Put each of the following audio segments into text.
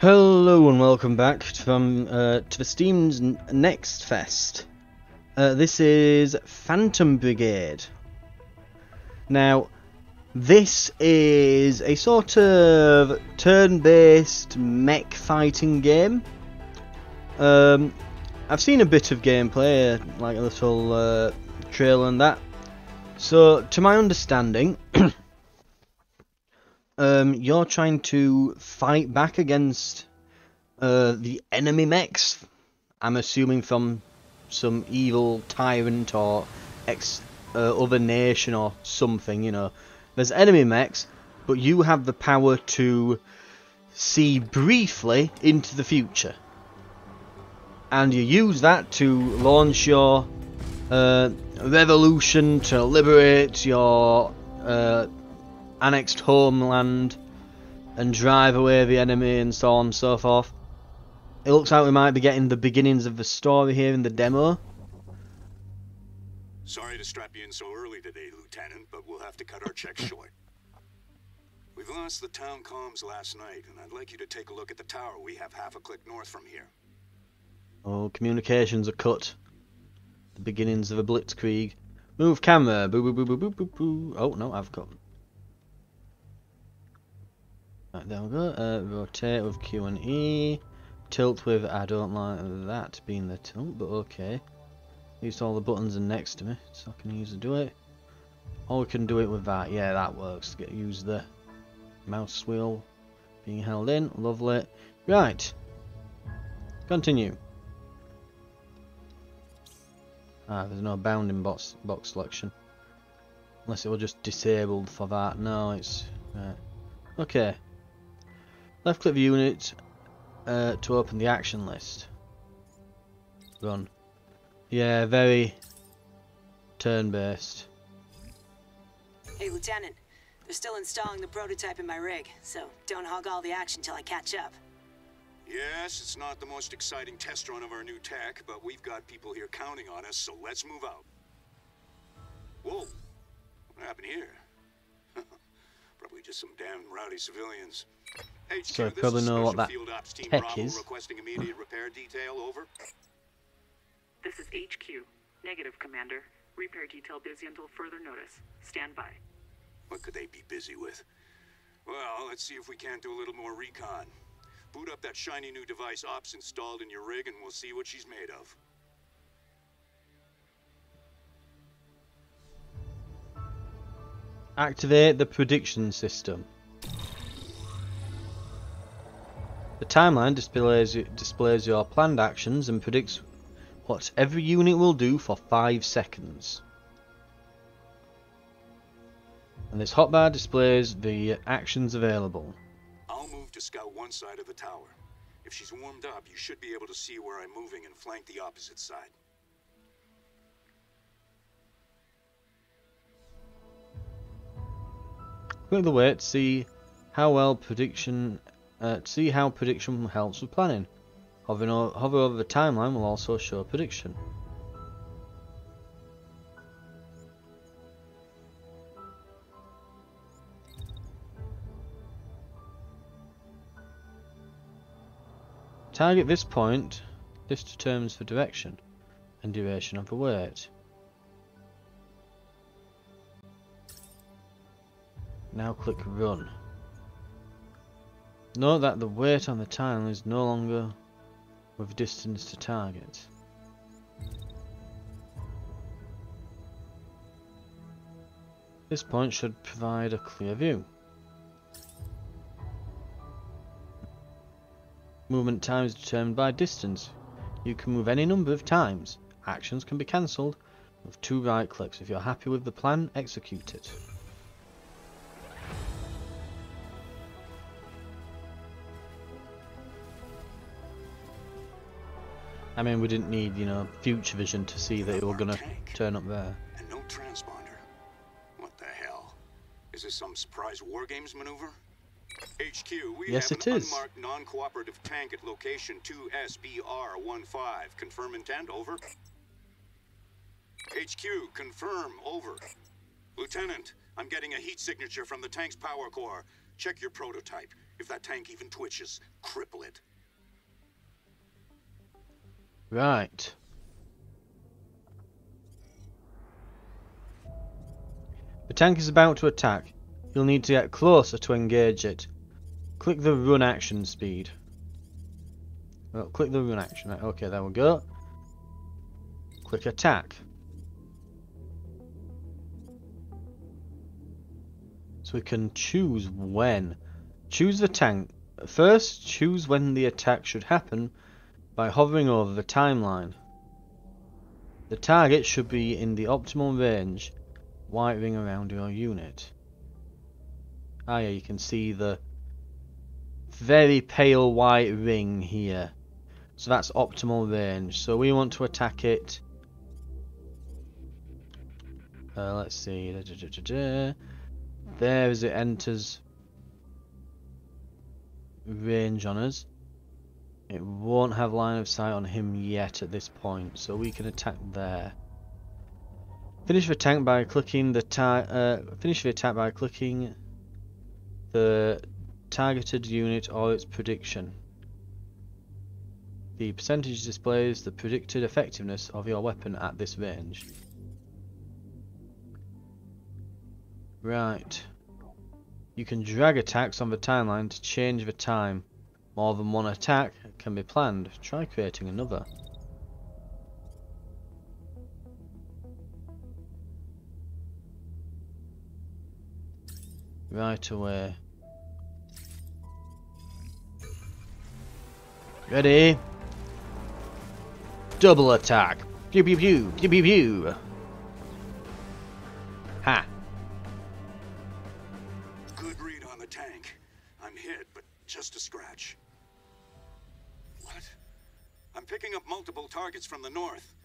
Hello and welcome back to the Steam's Next Fest. This is Phantom Brigade. Now, this is a sort of turn-based mech fighting game. I've seen a bit of gameplay, like a little trailer and that. So, to my understanding, you're trying to fight back against the enemy mechs. I'm assuming from some evil tyrant or other nation or something, you know. There's enemy mechs, but you have the power to see briefly into the future. And you use that to launch your revolution to liberate your annexed homeland and drive away the enemy and so on and so forth. It looks like we might be getting the beginnings of the story here in the demo. Sorry to strap you in so early today, Lieutenant, but we'll have to cut our checks short. We've lost the town comms last night, and I'd like you to take a look at the tower we have half a click north from here. Oh, communications are cut. The beginnings of a blitzkrieg. Move camera. Boo boo boo boo boo boo boo. Oh no, I've got. Right, there we go. Rotate with Q and E. Tilt with, I don't like that being the tilt, but okay. At least all the buttons are next to me, so I can easily do it. Or we can do it with that. Yeah, that works. Use the mouse wheel being held in. Lovely. Right. Continue. Ah, there's no bounding box selection. Unless it was just disabled for that. No, it's... okay. Left click the unit to open the action list. Run. Yeah, very turn-based. Hey, Lieutenant. They're still installing the prototype in my rig, so don't hog all the action till I catch up. Yes, it's not the most exciting test run of our new tech, but we've got people here counting on us, so let's move out. Whoa! What happened here? Probably just some damn rowdy civilians. HQ, So I probably know what that tech is. Requesting immediate repair detail, over. This is HQ. Negative, Commander. Repair detail busy until further notice. Stand by. What could they be busy with? Well, let's see if we can't do a little more recon. Boot up that shiny new device Ops installed in your rig and we'll see what she's made of. Activate the prediction system. The timeline displays your planned actions and predicts what every unit will do for 5 seconds. And this hotbar displays the actions available. I'll move to scout one side of the tower. If she's warmed up, you should be able to see where I'm moving and flank the opposite side. Click the weight to see how prediction helps with planning. Hover over the timeline will also show prediction. Target this point. This determines the direction and duration of the wait. Now click run. Note that the weight on the tile is no longer with distance to target. This point should provide a clear view. Movement time is determined by distance. You can move any number of times. Actions can be cancelled with 2 right clicks. If you're happy with the plan, execute it. I mean, we didn't need, you know, future vision to see that it were gonna turn up there. And no transponder. What the hell? Is this some surprise war games maneuver? HQ, we Yes, have it an is. unmarked non-cooperative tank at location 2SBR15. Confirm intent, over. HQ, confirm, over. Lieutenant, I'm getting a heat signature from the tank's power core. Check your prototype. If that tank even twitches, cripple it. Right. The tank is about to attack. You'll need to get closer to engage it. Click the run action speed. Well, click the run action. Right, okay, there we go. Click attack. So we can choose when. Choose the tank. First, choose when the attack should happen by hovering over the timeline. The target should be in the optimal range. White ring around your unit. Ah yeah, you can see the very pale white ring here. So that's optimal range. So we want to attack it. Let's see. There as it enters range on us. It won't have line of sight on him yet at this point, so we can attack there. Finish the attack by clicking the the targeted unit or its prediction. The percentage displays the predicted effectiveness of your weapon at this range. Right. You can drag attacks on the timeline to change the time. More than one attack can be planned. Try creating another. Right away. Ready? Double attack. Pew pew pew. Pew pew pew. Ha. Good read on the tank. I'm hit, but just a scratch. What? I'm picking up multiple targets from the north.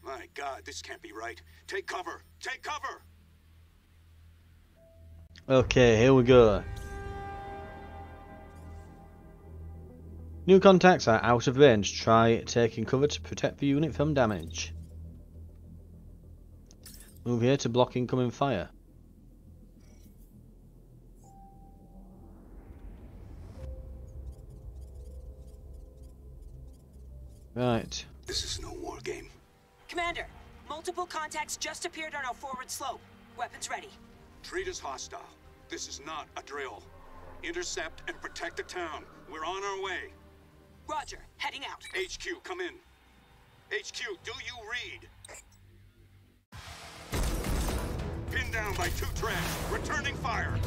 My God, this can't be right. Take cover! Take cover! Okay, here we go. New contacts are out of range. Try taking cover to protect the unit from damage. Move here to block incoming fire. Right. This is no war game. Commander, multiple contacts just appeared on our forward slope. Weapons ready. Treat us hostile. This is not a drill. Intercept and protect the town. We're on our way. Roger, heading out. HQ, come in. HQ, do you read? Pinned down by 2 treads. Returning fire.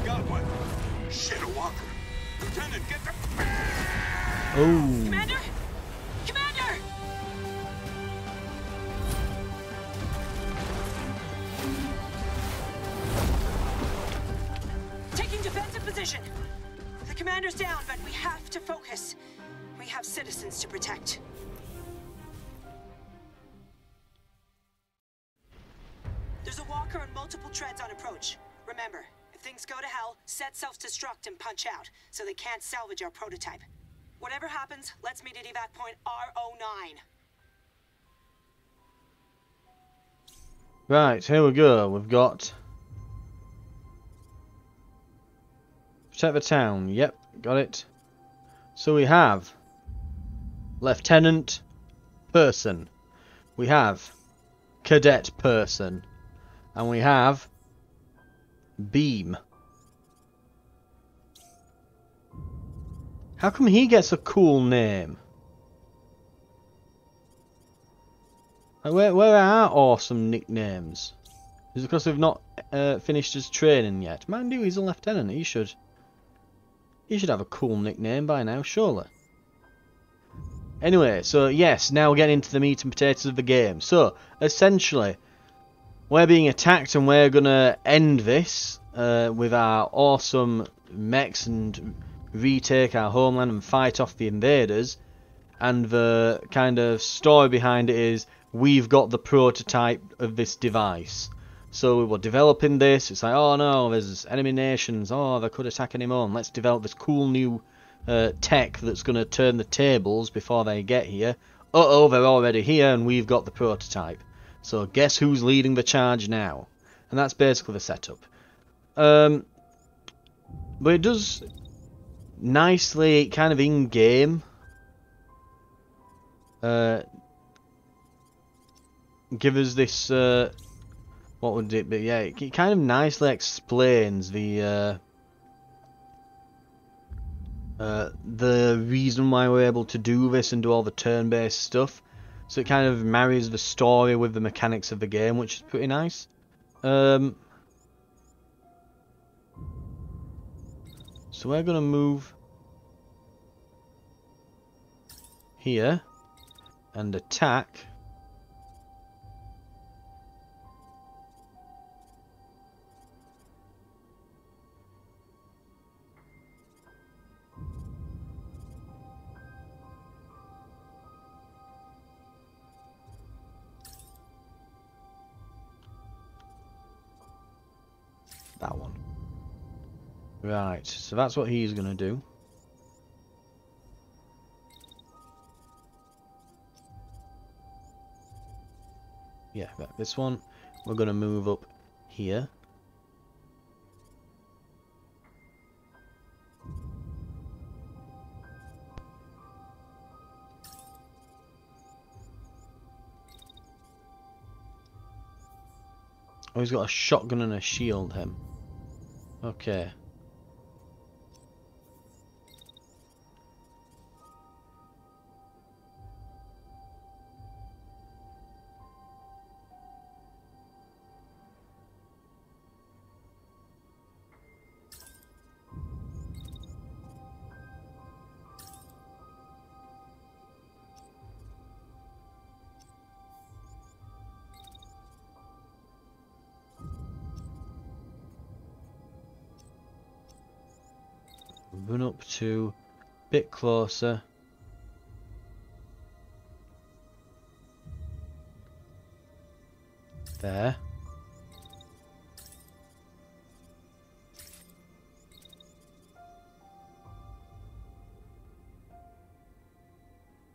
Got one. Shit, a walker. Lieutenant, get the... Oh. Commander! Commander! Taking defensive position. The commander's down, but we have to focus. We have citizens to protect. There's a walker and multiple treads on approach. Remember, if things go to hell, set self-destruct and punch out, so they can't salvage our prototype. Whatever happens, let's meet at evac point R09. Right, here we go. We've got... Protect the town. Yep, got it. So we have... Lieutenant Person. We have... Cadet Person. And we have... Beam. How come he gets a cool name? Like, where are our awesome nicknames? Is it because we've not finished his training yet? Mind you, he's a lieutenant. He should have a cool nickname by now, surely. Anyway, so yes, now we're getting into the meat and potatoes of the game. So, essentially, we're being attacked and we're gonna end this with our awesome mechs and retake our homeland and fight off the invaders. And the kind of story behind it is we've got the prototype of this device. So we were developing this. It's like, oh no, there's enemy nations. Oh, they could attack any moment. Let's develop this cool new tech that's going to turn the tables before they get here. Uh-oh, they're already here and we've got the prototype. So guess who's leading the charge now? And that's basically the setup. But it does nicely, kind of in-game, give us this, what would it be? Yeah, it kind of nicely explains the reason why we're able to do this and do all the turn-based stuff. So it kind of marries the story with the mechanics of the game, which is pretty nice. So we're gonna move here and attack. That one. Right, so that's what he's gonna do. Yeah, right, this one we're gonna move up here. Oh, he's got a shotgun and a shield, him. Okay. Run up to a bit closer. There.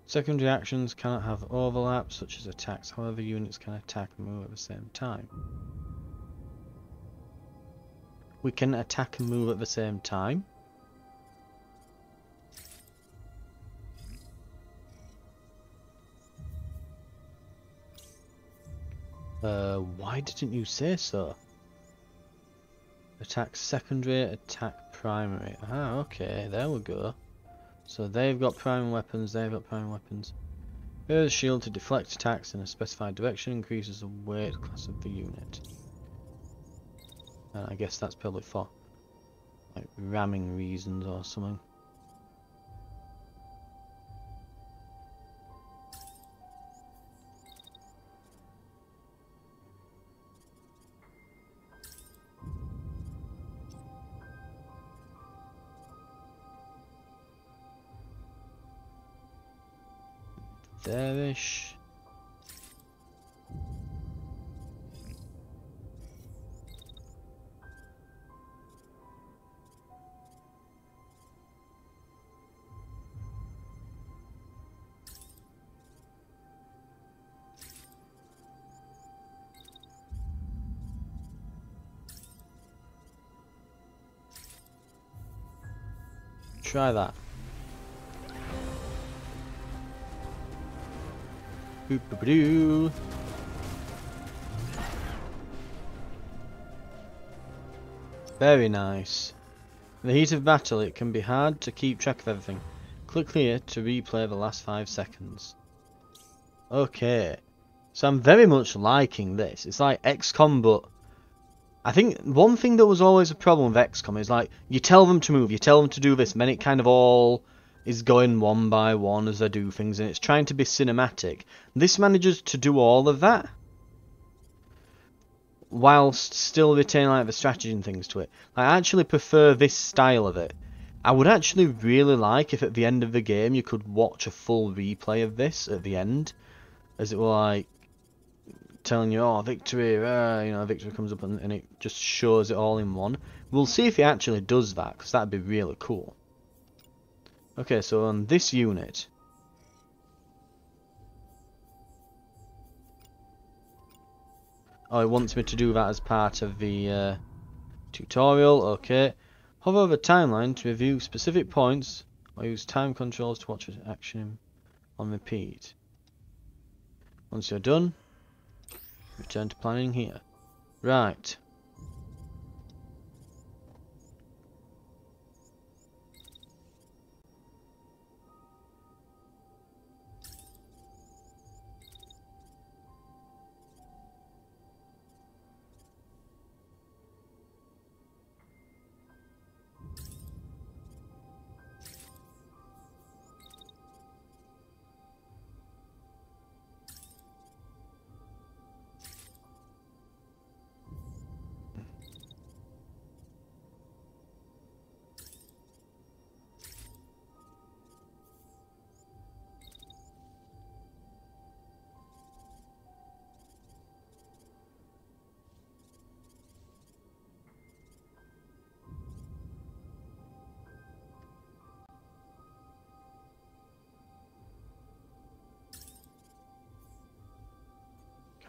Secondary actions cannot have overlaps, such as attacks. However, units can attack and move at the same time. We can attack and move at the same time. Why didn't you say so? Attack secondary, attack primary. Ah, okay, there we go. So they've got primary weapons, they've got primary weapons. Here's a shield to deflect attacks in a specified direction, increases the weight class of the unit. And I guess that's probably for like ramming reasons or something. There-ish. Try that. Boop-a-doo. Very nice. In the heat of battle, it can be hard to keep track of everything. Click here to replay the last 5 seconds. Okay. So I'm very much liking this. It's like XCOM, but I think one thing that was always a problem with XCOM is like, you tell them to move, you tell them to do this, and then it kind of all is going one by one as they do things, and it's trying to be cinematic. This manages to do all of that, whilst still retaining like the strategy and things to it. I actually prefer this style of it. I would actually really like if at the end of the game you could watch a full replay of this at the end, as it were like telling you, oh, victory, you know, victory comes up and it just shows it all in one. We'll see if it actually does that, because that'd be really cool. Okay, so on this unit, Oh, it wants me to do that as part of the tutorial. Okay. Hover over timeline to review specific points, or use time controls to watch action on repeat. Once you're done, return to planning here. Right.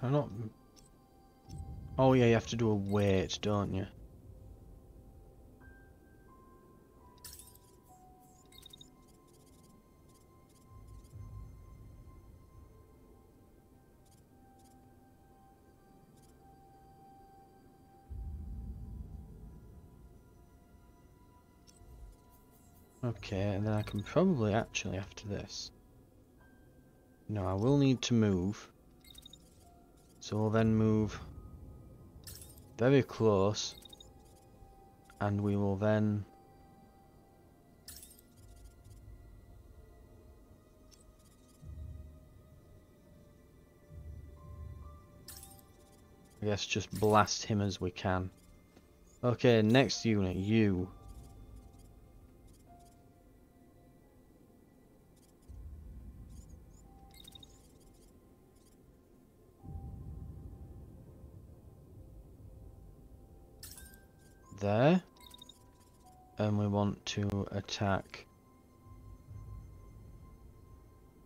Can I not... Oh yeah, you have to do a wait, don't you? Okay, and then I can probably actually, after this... No, I will need to move. So we'll then move very close. And we will then... I guess just blast him as we can. Okay, next unit, you. There. And we want to attack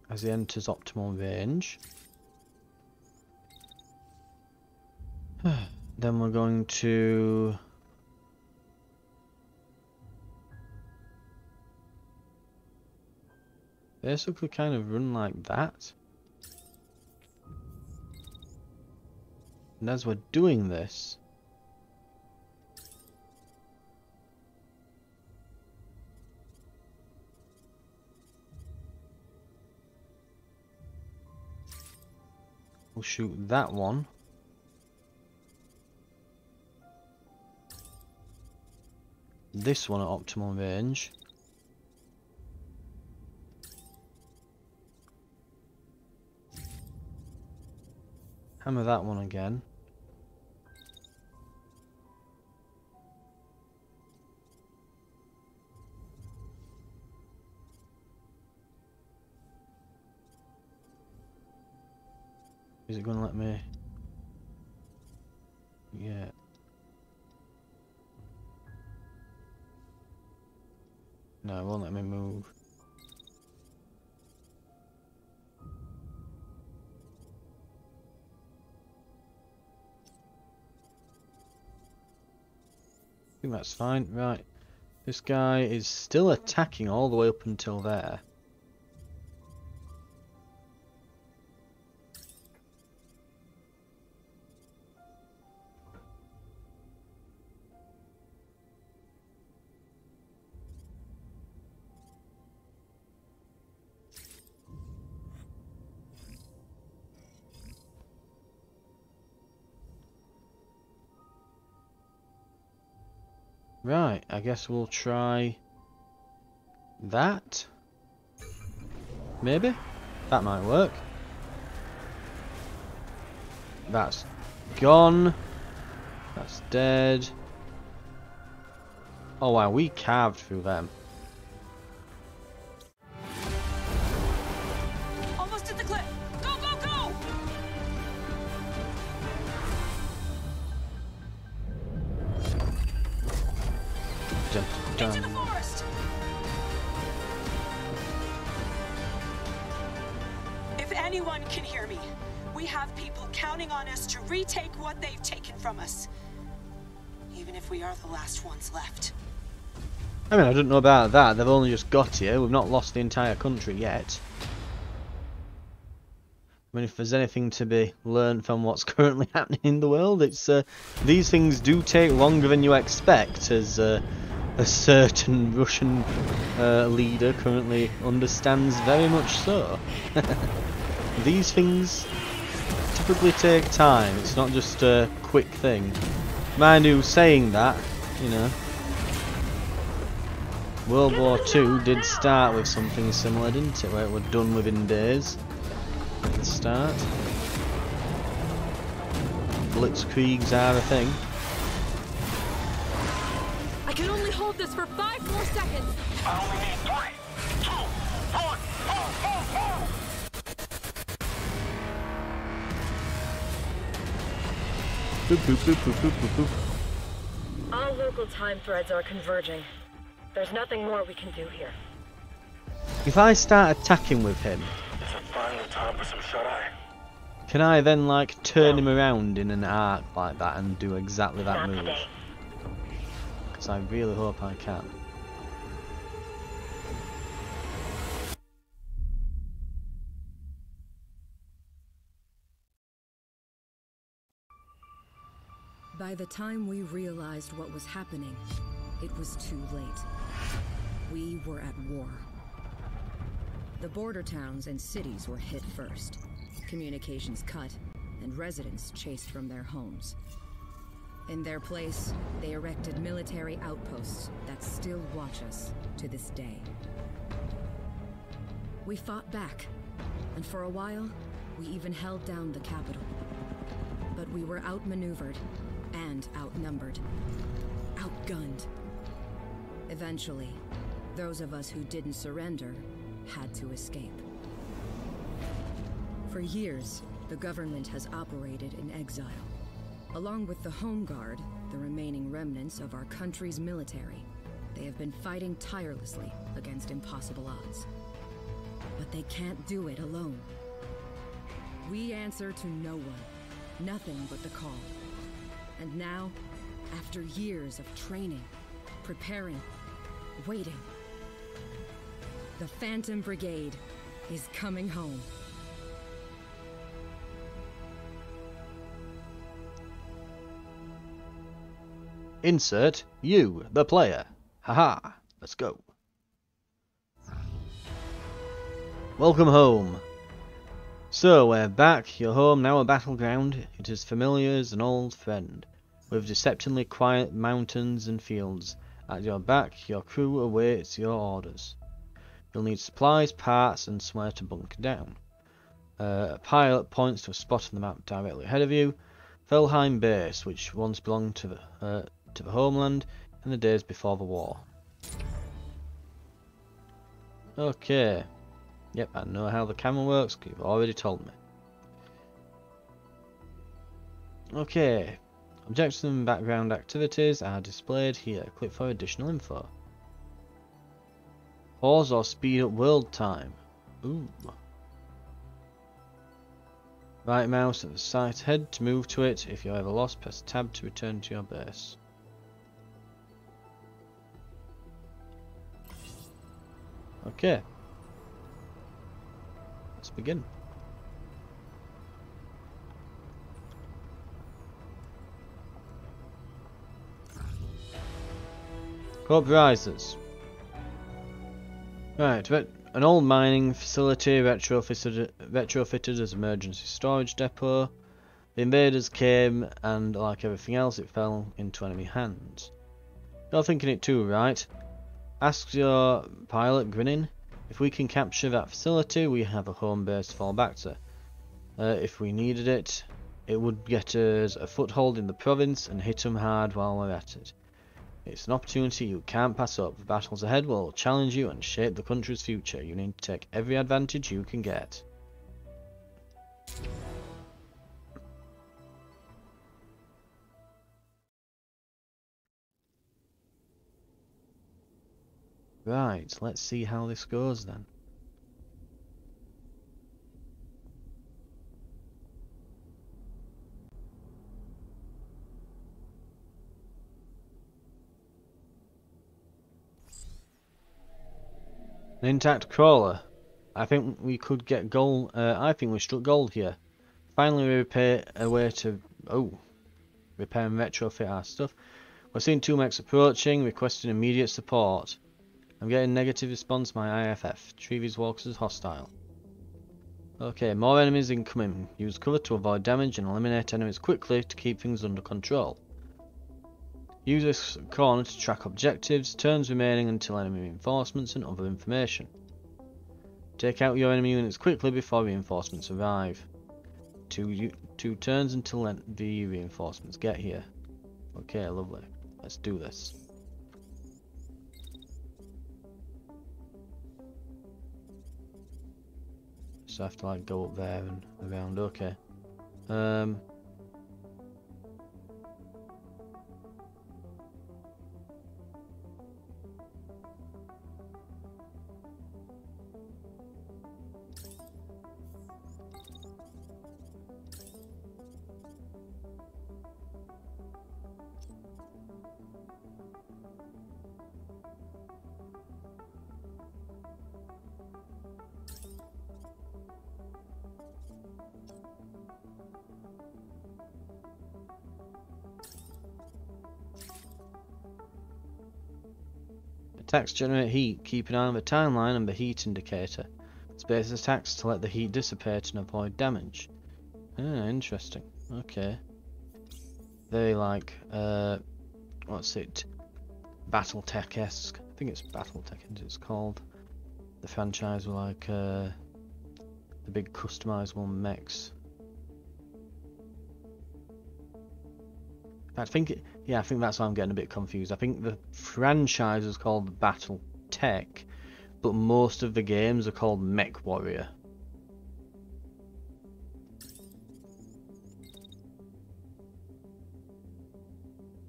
as he enters optimal range. Then we're going to basically kind of run like that. And as we're doing this, we'll shoot that one. This one at optimal range. Hammer that one again. Is it going to let me? Yeah. No, it won't let me move. I think that's fine. Right. This guy is still attacking all the way up until there. Right, I guess we'll try that. Maybe? That might work. That's gone. That's dead. Oh wow, we carved through them. Almost at the cliff. Go, go, go! Into the forest! If anyone can hear me, We have people counting on us to retake what they've taken from us. Even if we are the last ones left. I mean, I don't know about that. They've only just got here. We've not lost the entire country yet. I mean, if there's anything to be learned from what's currently happening in the world, it's these things do take longer than you expect, as a certain Russian leader currently understands very much so. These things typically take time. It's not just a quick thing. Mind you, saying that, you know, World War II did start with something similar, didn't it? Where it was done within days at the start. Blitzkriegs are a thing. I can only hold this for 5 more seconds. I only need 3, 2, 1, go! Boop, boop, boop, boop, boop, boop, boop. All local time threads are converging. There's nothing more we can do here. If I start attacking with him, Is it finally time for some shut-eye? can I then like turn him around in an arc like that and do exactly that Not move? today. Because I really hope I can. By the time we realized what was happening, it was too late. We were at war. The border towns and cities were hit first, communications cut, and residents chased from their homes. In their place, they erected military outposts that still watch us to this day. We fought back, and for a while, we even held down the capital. But we were outmaneuvered and outnumbered, outgunned. Eventually, those of us who didn't surrender had to escape. For years, the government has operated in exile. Along with the Home Guard, the remaining remnants of our country's military, they have been fighting tirelessly against impossible odds. But they can't do it alone. We answer to no one, nothing but the call. And now, after years of training, preparing, waiting, the Phantom Brigade is coming home. Insert you, the player. Haha, let's go. Welcome home. So we're back, your home now a battleground. It is familiar as an old friend, with deceptively quiet mountains and fields. At your back, your crew awaits your orders. You'll need supplies, parts, and somewhere to bunker down. A pilot points to a spot on the map directly ahead of you. Felheim Base, which once belonged to the homeland in the days before the war. Okay. Yep, I know how the camera works, you've already told me. Okay. Objectives and background activities are displayed here. Click for additional info. Pause or speed up world time. Ooh. Right mouse at the site head to move to it. If you're ever lost, press tab to return to your base. Okay. Let's begin. Hope rises. Right, an old mining facility retrofitted as emergency storage depot. The invaders came, and like everything else, it fell into enemy hands. You're thinking it too, right? Asks your pilot, grinning. If we can capture that facility, we have a home base to fall back to. If we needed it, it would get us a foothold in the province and hit them hard while we're at it. It's an opportunity you can't pass up. The battles ahead will challenge you and shape the country's future. You need to take every advantage you can get. Right, let's see how this goes then. An intact crawler. I think we could get gold. I think we struck gold here. Finally, we repair a way to repair and retrofit our stuff. We're seeing two mechs approaching, requesting immediate support. I'm getting negative response to my IFF. Treat these walkers as hostile. Okay, more enemies incoming. Use cover to avoid damage and eliminate enemies quickly to keep things under control. Use this corner to track objectives, turns remaining until enemy reinforcements and other information. Take out your enemy units quickly before reinforcements arrive. Two turns until the reinforcements get here. Okay, lovely. Let's do this. So I have to like go up there and around. Okay. Attacks generate heat. Keep an eye on the timeline and the heat indicator. Space attacks to let the heat dissipate and avoid damage. Interesting. Okay. Very like, what's it? Battletech-esque. I think it's Battletech, isn't it? It's called. The franchise were like, the big customizable mechs. I think I think that's why I'm getting a bit confused. I think the franchise is called Battletech, but most of the games are called Mech Warrior.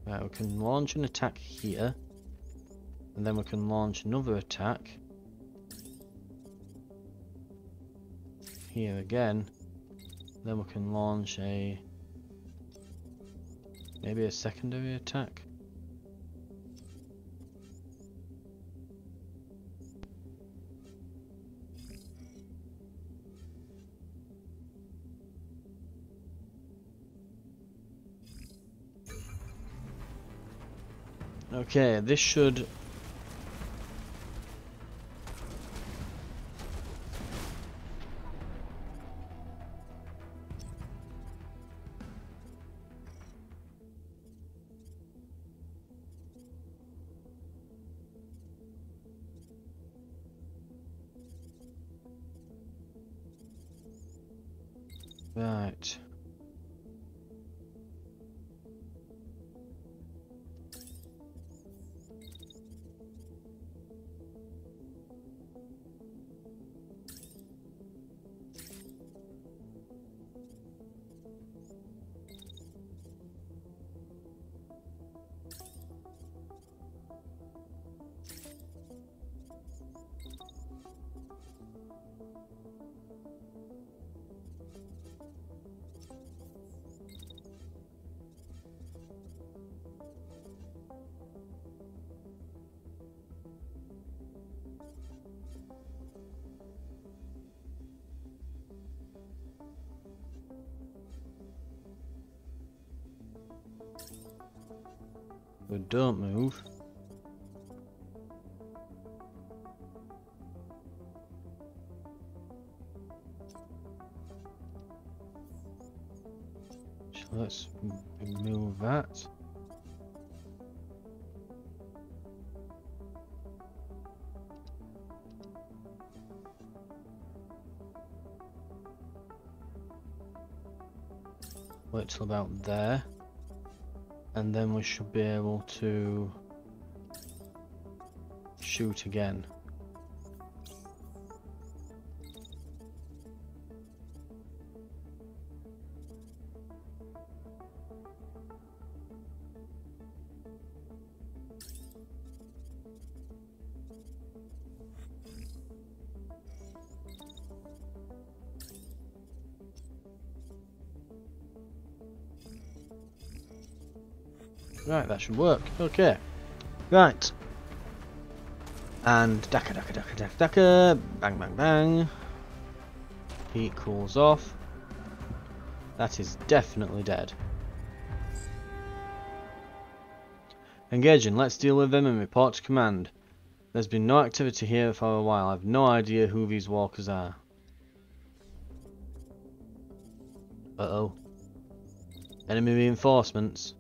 Right, we can launch an attack here, and then we can launch another attack here again. Then we can launch maybe a secondary attack. Okay, this should... Right. But don't move. So let's move that. Wait till about there. And then we should be able to shoot again. Right, that should work. Okay. Right. And daka daka daka daka daka, bang bang bang. Heat cools off. That is definitely dead. Engaging, let's deal with them and report to command. There's been no activity here for a while. I've no idea who these walkers are. Uh-oh. Enemy reinforcements.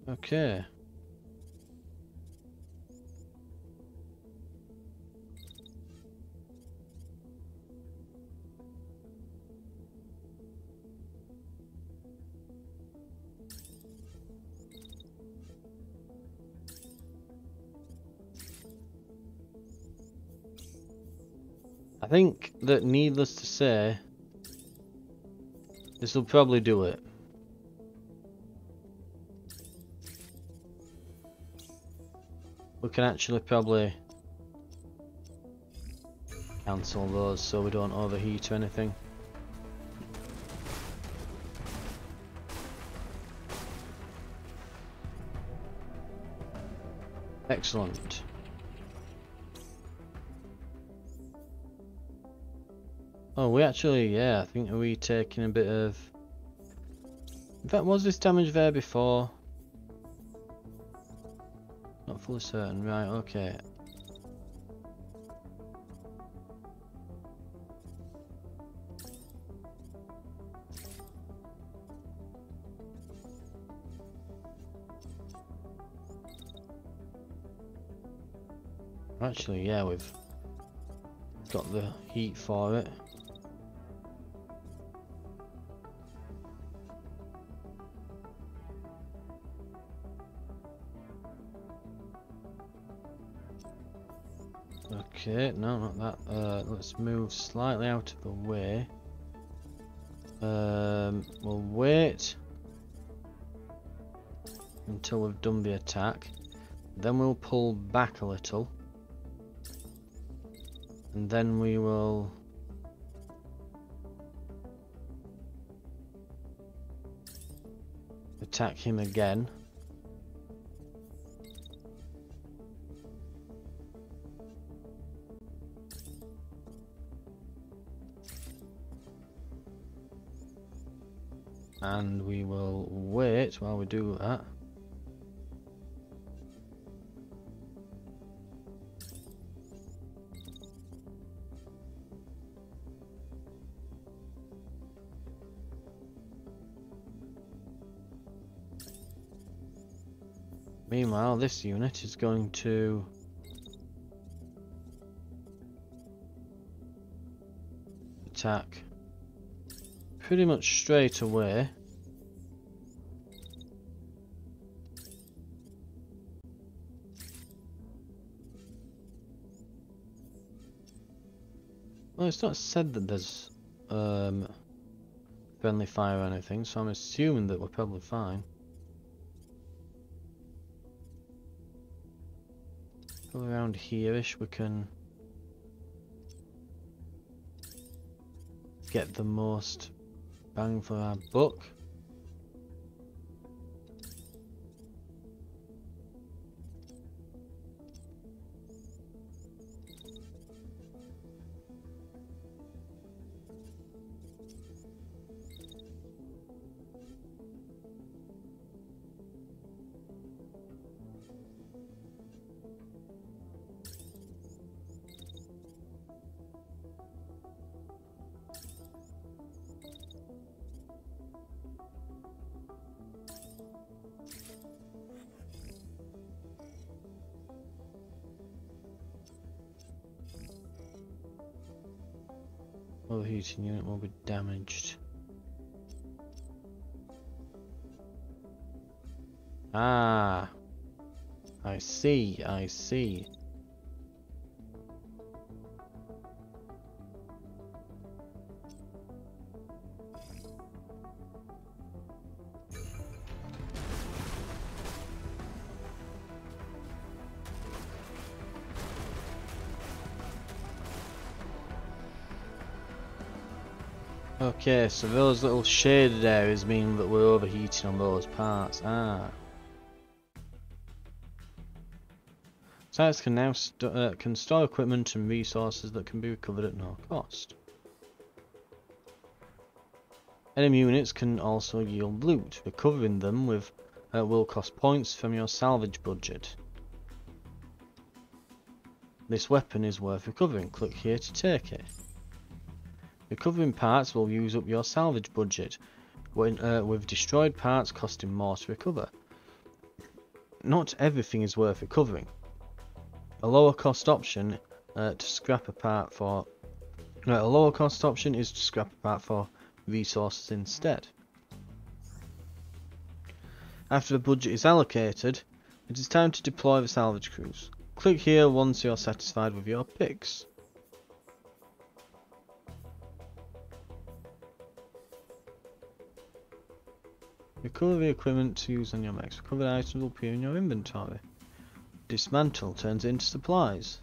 Okay. I think that, needless to say, this will probably do it. We can actually probably cancel those so we don't overheat or anything. Excellent. Oh, we actually, yeah, I think we taking a bit of... In fact, was this damage there before? Not fully certain, right, okay. Actually, yeah, we've got the heat for it. Okay, no, not that. Let's move slightly out of the way. We'll wait until we've done the attack. Then we'll pull back a little. And then we will attack him again. And we will wait while we do that. Meanwhile, this unit is going to attack pretty much straight away. Well, it's not said that there's friendly fire or anything, so I'm assuming that we're probably fine. Go around here-ish, we can get the most bang for our buck. Overheating unit will be damaged. Ah, I see, I see. Okay, so those little shaded areas mean that we're overheating on those parts. Ah. Sites can now can store equipment and resources that can be recovered at no cost. Enemy units can also yield loot. Recovering them will cost points from your salvage budget. This weapon is worth recovering. Click here to take it. Recovering parts will use up your salvage budget, with destroyed parts costing more to recover. Not everything is worth recovering. A lower cost option is to scrap a part for resources instead. After the budget is allocated, it is time to deploy the salvage crews. Click here once you're satisfied with your picks. Recover the equipment to use on your mechs. Recovered items will appear in your inventory. Dismantle turns it into supplies.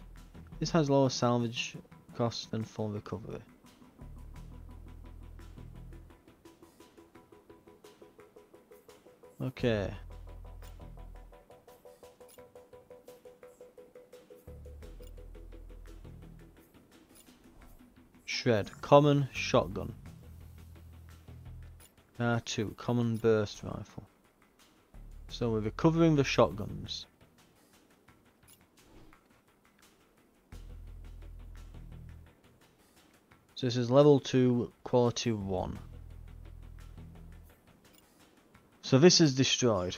This has lower salvage costs than full recovery. Okay. Shred. Common shotgun. R2, common burst rifle. So we're recovering the shotguns. So this is level 2, quality 1. So this is destroyed.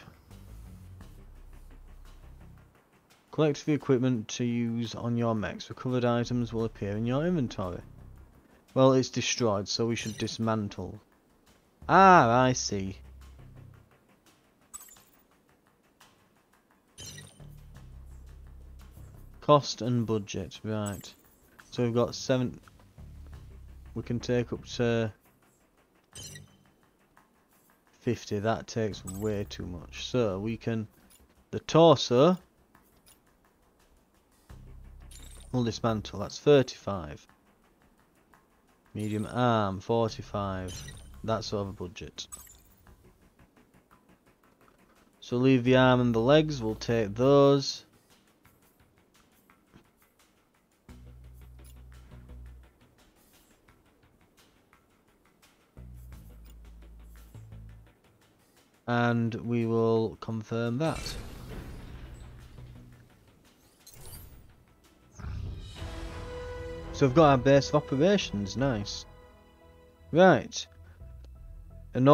Collect the equipment to use on your mechs. Recovered items will appear in your inventory. Well, it's destroyed, so we should dismantle. Ah, I see. Cost and budget, right. So we've got 7. We can take up to 50. That takes way too much. So we can... The torso we'll dismantle. That's 35. Medium arm, 45. That's over budget. So leave the arm and the legs. We'll take those. And we will confirm that. So we've got our base of operations. Nice. Right. An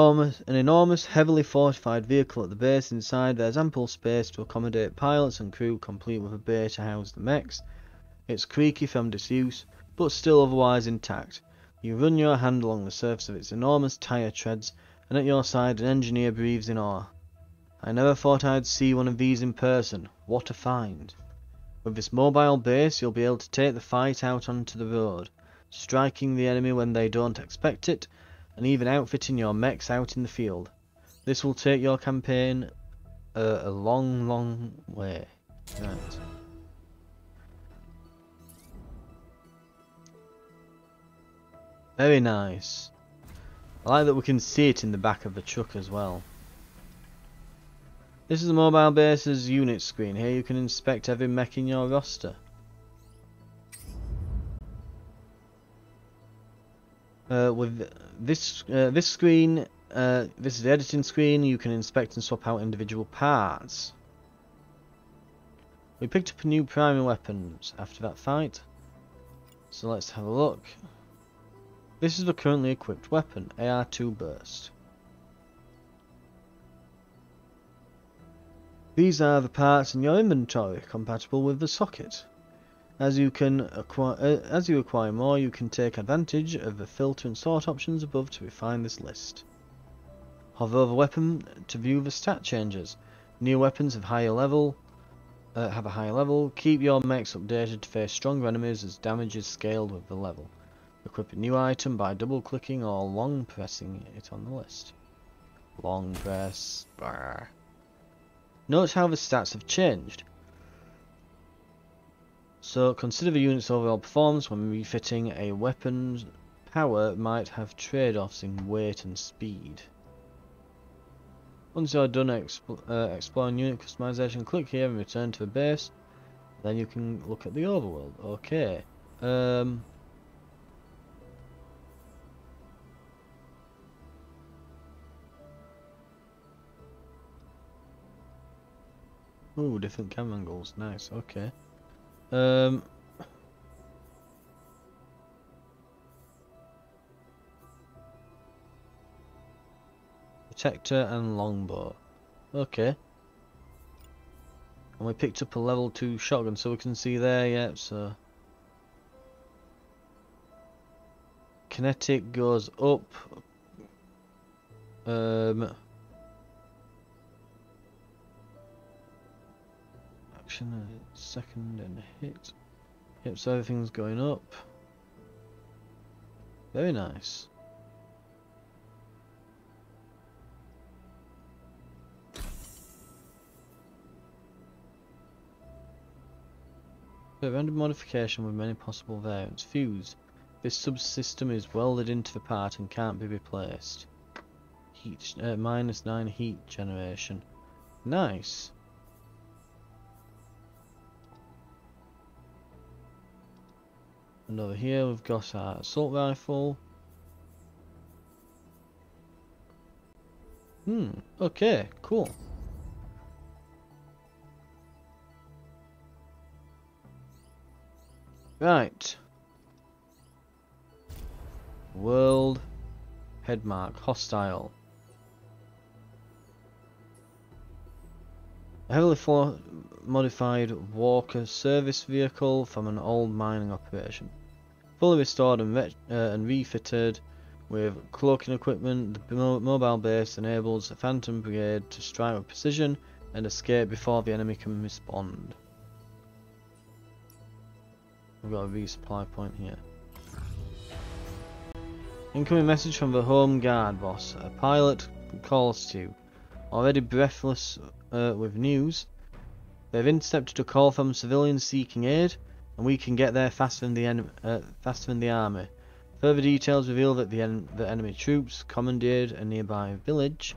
enormous, heavily fortified vehicle at the base. Inside there's ample space to accommodate pilots and crew, complete with a bay to house the mechs. It's creaky from disuse, but still otherwise intact. You run your hand along the surface of its enormous tyre treads, and at your side an engineer breathes in awe. I never thought I'd see one of these in person. What a find. With this mobile base you'll be able to take the fight out onto the road, striking the enemy when they don't expect it, and even outfitting your mechs out in the field. This will take your campaign a long, long way. Right. Very nice. I like that we can see it in the back of the truck as well. This is the mobile base's unit screen. Here you can inspect every mech in your roster. With this screen, this is the editing screen. You can inspect and swap out individual parts. We picked up new primary weapons after that fight, so let's have a look. This is the currently equipped weapon, AR2 Burst. These are the parts in your inventory compatible with the socket. As you acquire more, you can take advantage of the filter and sort options above to refine this list. Hover over weapon to view the stat changes. New weapons have higher level have a higher level. Keep your mechs updated to face stronger enemies as damage is scaled with the level. Equip a new item by double clicking or long pressing it on the list. Long press. Brr. Note how the stats have changed. So consider the unit's overall performance when refitting a weapon's power might have trade-offs in weight and speed. Once you're done exploring unit customization, click here and return to the base. Then you can look at the overworld. Okay. Ooh, different camera angles. Nice. Okay. Protector and longbow. Okay. And we picked up a level 2 shotgun, so we can see there, yeah, so kinetic goes up. Action second and hit. Yep, so everything's going up. Very nice. A random modification with many possible variants. Fuse. This subsystem is welded into the part and can't be replaced. Heat, -9 heat generation. Nice. And over here we've got our assault rifle. Okay, cool. Right. World. Headmark. Hostile. A heavily modified Walker service vehicle from an old mining operation. Fully restored and refitted with cloaking equipment, the mobile base enables the Phantom Brigade to strike with precision and escape before the enemy can respond. We've got a resupply point here. Incoming message from the Home Guard boss. A pilot calls to you. Already breathless with news, they've intercepted a call from civilians seeking aid, and we can get there faster than the army. Further details reveal that the enemy troops commandeered a nearby village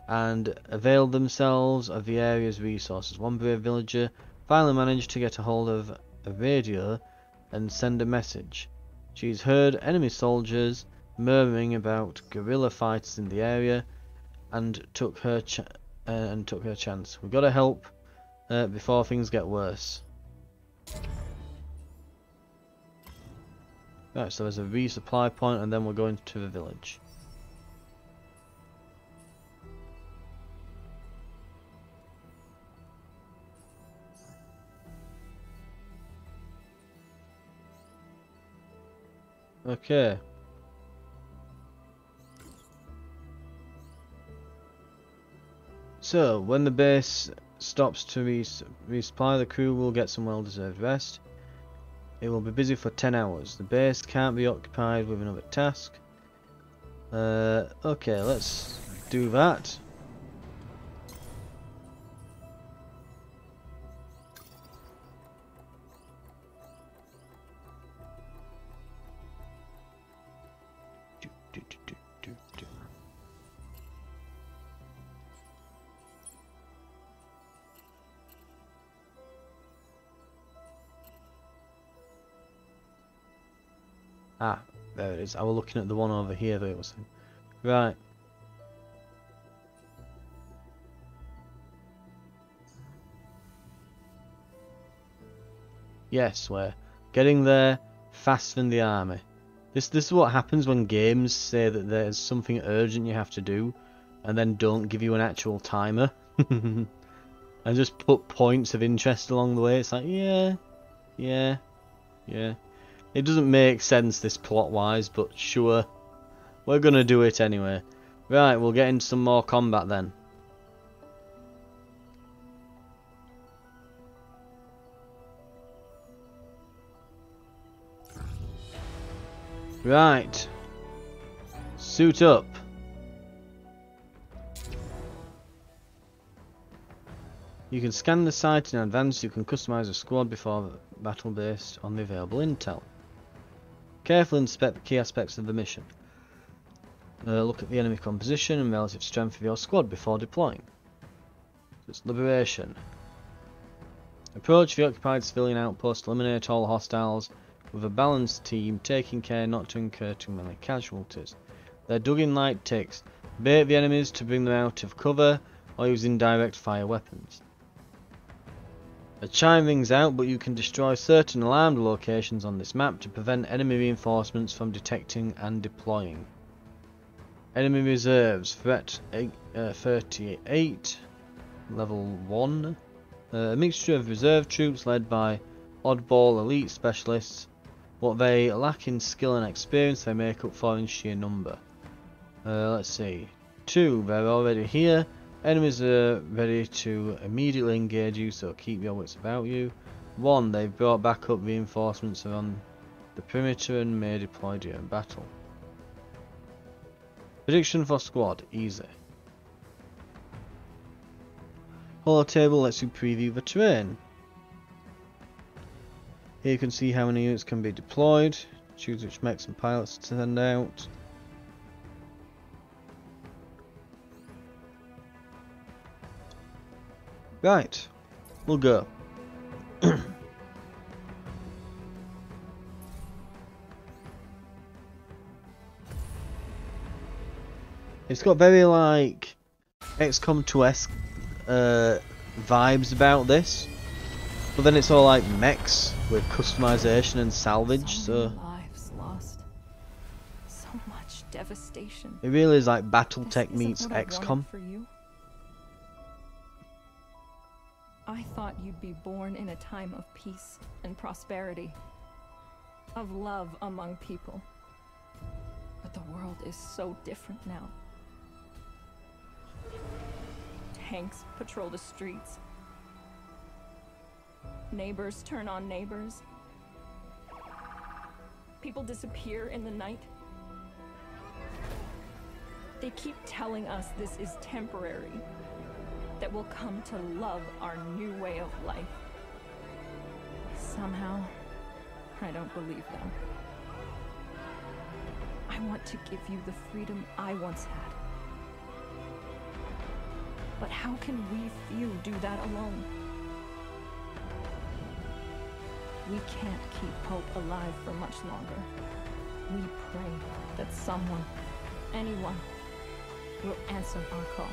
and availed themselves of the area's resources. One brave villager finally managed to get a hold of a radio and send a message. She's heard enemy soldiers murmuring about guerrilla fighters in the area and took her chance. We've got to help before things get worse. Right, so there's a resupply point and then we're going to the village. Okay. So, when the base stops to resupply, the crew will get some well-deserved rest. It will be busy for 10 hours. The base can't be occupied with another task. Okay, let's do that. Ah, there it is. I was looking at the one over here that it was in. Right. Yes, we're getting there faster than the army. This is what happens when games say that there's something urgent you have to do and then don't give you an actual timer. And just put points of interest along the way. It's like, yeah. It doesn't make sense, this plot-wise, but sure. We're gonna do it anyway. Right, we'll get into some more combat then. Right. Suit up. You can scan the site in advance. You can customize a squad before battle based on the available intel. Carefully inspect the key aspects of the mission. Look at the enemy composition and relative strength of your squad before deploying. It's liberation. Approach the occupied civilian outpost, eliminate all hostiles with a balanced team, taking care not to incur too many casualties. They're dug in like ticks. Bait the enemies to bring them out of cover or using direct fire weapons. A chime rings out, but you can destroy certain alarmed locations on this map to prevent enemy reinforcements from detecting and deploying. Enemy reserves, threat 38, level 1. A mixture of reserve troops led by oddball elite specialists. What they lack in skill and experience they make up for in sheer number. Let's see. 2, they're already here. Enemies are ready to immediately engage you, so keep your wits about you. 1, they've brought back up reinforcements around the perimeter and may deploy during battle. Prediction for squad, easy. Holo table lets you preview the terrain. Here you can see how many units can be deployed. Choose which mechs and pilots to send out. Right, we'll go. It's got very like XCOM 2-esque vibes about this, but then it's all like mechs with customization and salvage. So lives lost, so much devastation. It really is like BattleTech meets XCOM. For you. I thought you'd be born in a time of peace and prosperity, of love among people. But the world is so different now. Tanks patrol the streets. Neighbors turn on neighbors. People disappear in the night. They keep telling us this is temporary, that we'll come to love our new way of life. Somehow, I don't believe them. I want to give you the freedom I once had. But how can we few do that alone? We can't keep hope alive for much longer. We pray that someone, anyone, will answer our call.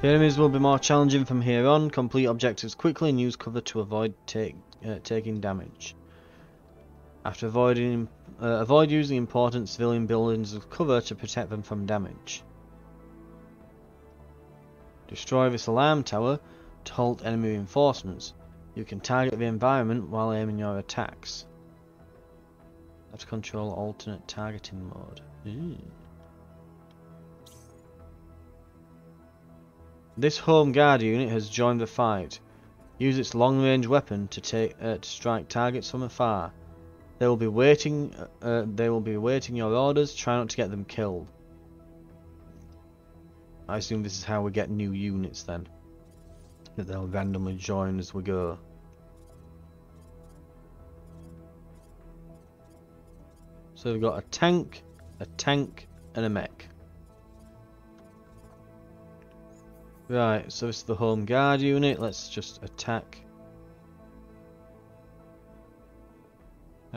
The enemies will be more challenging from here on. Complete objectives quickly and use cover to avoid taking damage. After avoid using important civilian buildings as cover to protect them from damage. Destroy this alarm tower to halt enemy reinforcements. You can target the environment while aiming your attacks. Have to control alternate targeting mode. This Home Guard unit has joined the fight. Use its long-range weapon to strike targets from afar. They will be waiting your orders. Try not to get them killed. I assume this is how we get new units then. That they'll randomly join as we go. So we've got a tank, and a mech. Right, so this is the Home Guard unit. Let's just attack.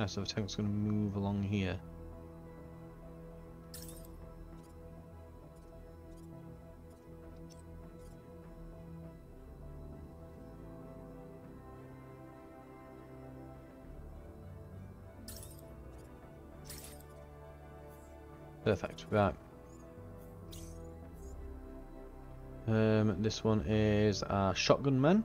So the tank's going to move along here. Perfect, right. This one is our shotgun man.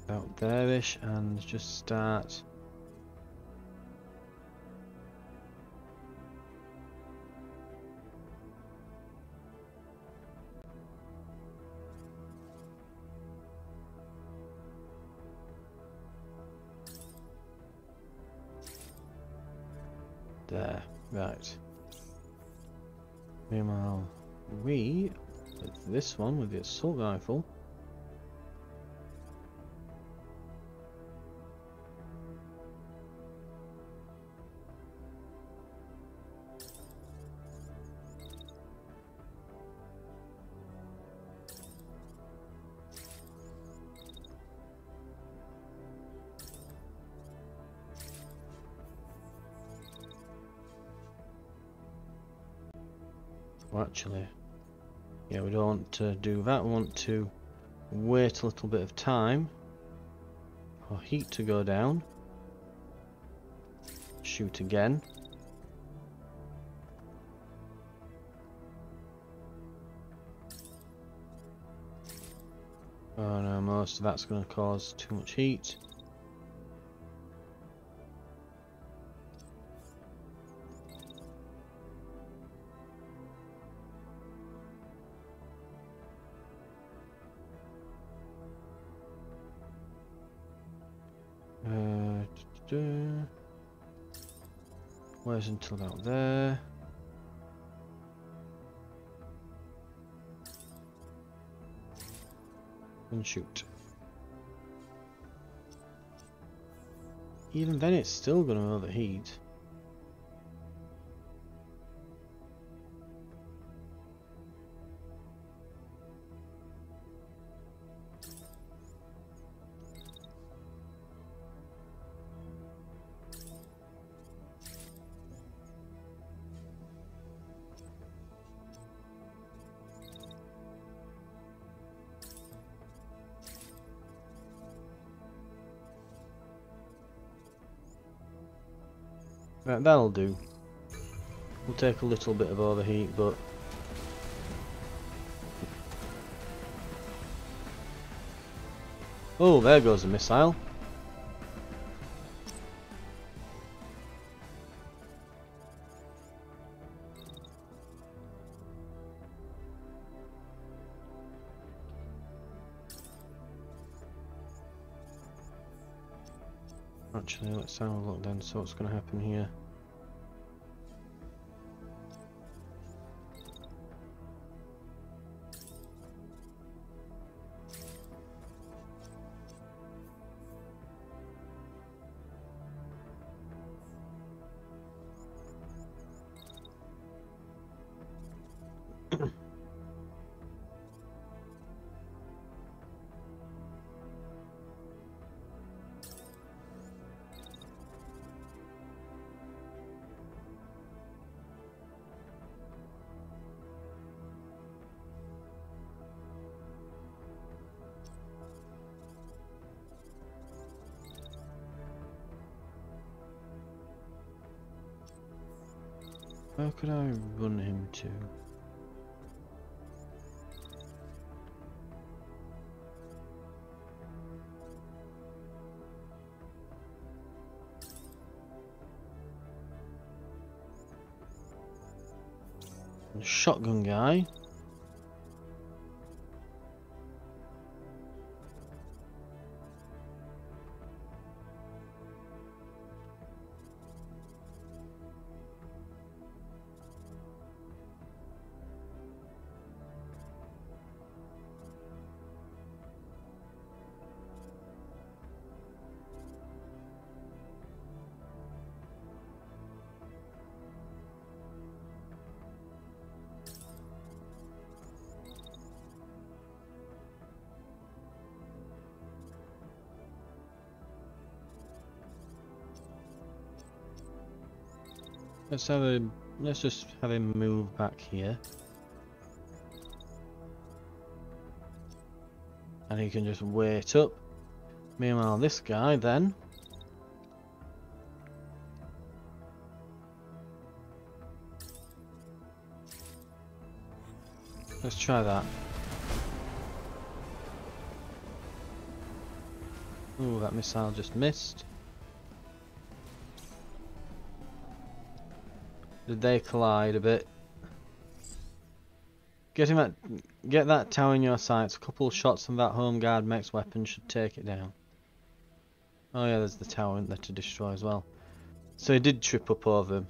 About there-ish, and just start. There, right. Meanwhile, with this one, with the assault rifle. Well, actually, yeah, we don't want to do that. We want to wait a little bit of time for heat to go down. Shoot again. Oh no, most of that's going to cause too much heat. Where's until about there? And shoot. Even then, it's still going to overheat. Right, that'll do. We'll take a little bit of overheat, but oh, there goes a missile. Actually, let's have a look then, so what's going to happen here. Where could I run him to? The shotgun guy. Let's just have him move back here. And he can just wait up. Meanwhile, this guy then. Let's try that. Ooh, that missile just missed. Did they collide a bit? Get that tower in your sights. A couple of shots from that home guard mech's weapon should take it down. Oh yeah, there's the tower in there to destroy as well. So he did trip up over him.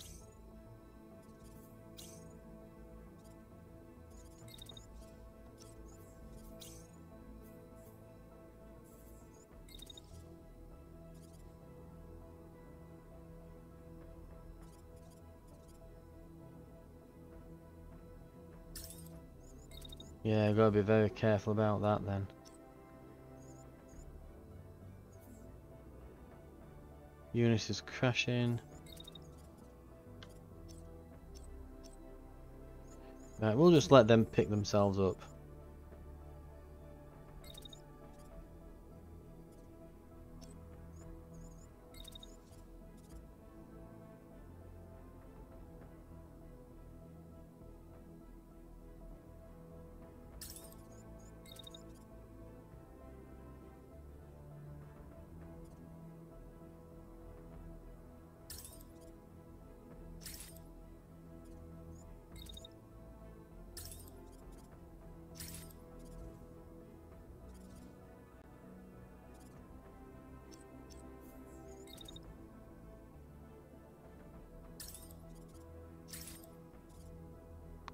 Yeah, gotta be very careful about that then. Unit is crashing. Right, we'll just let them pick themselves up.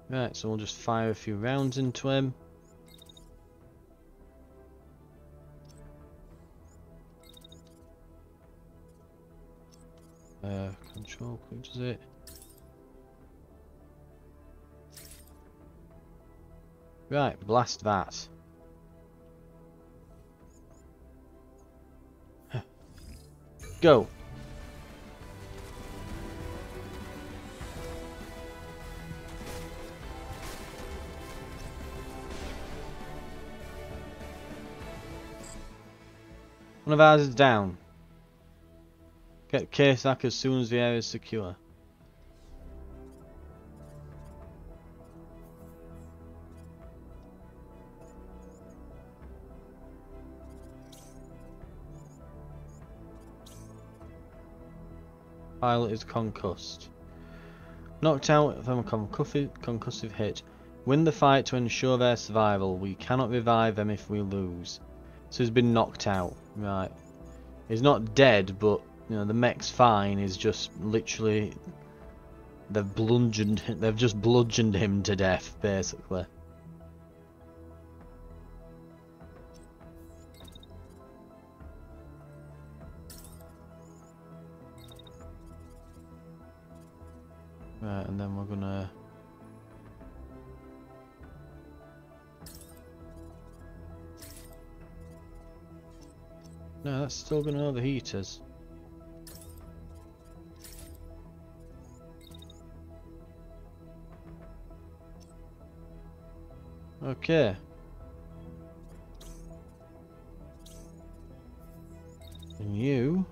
Right, so we'll just fire a few rounds into him. Control, quick does it. Right, blast that. Go. One of ours is down. Get K-Sack as soon as the area is secure. Pilot is concussed. Knocked out from a concussive hit. Win the fight to ensure their survival. We cannot revive them if we lose. So he's been knocked out. Right. He's not dead, but you know the mech's fine. He's just literally they've just bludgeoned him to death, basically. Right, and then we're gonna no, that's still gonna overheat us. Okay. And you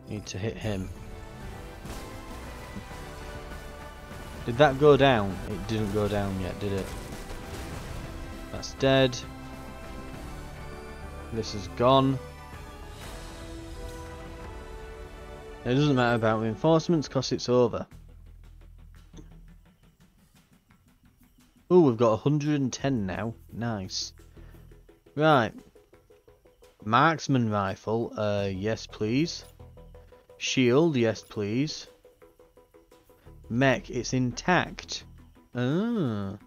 need to hit him. Did that go down? It didn't go down yet, did it? That's dead. This is gone. It doesn't matter about reinforcements because it's over. Oh, we've got 110 now. Nice. Right. Marksman rifle. Yes, please. Shield. Yes, please. Mech. It's intact. Ah.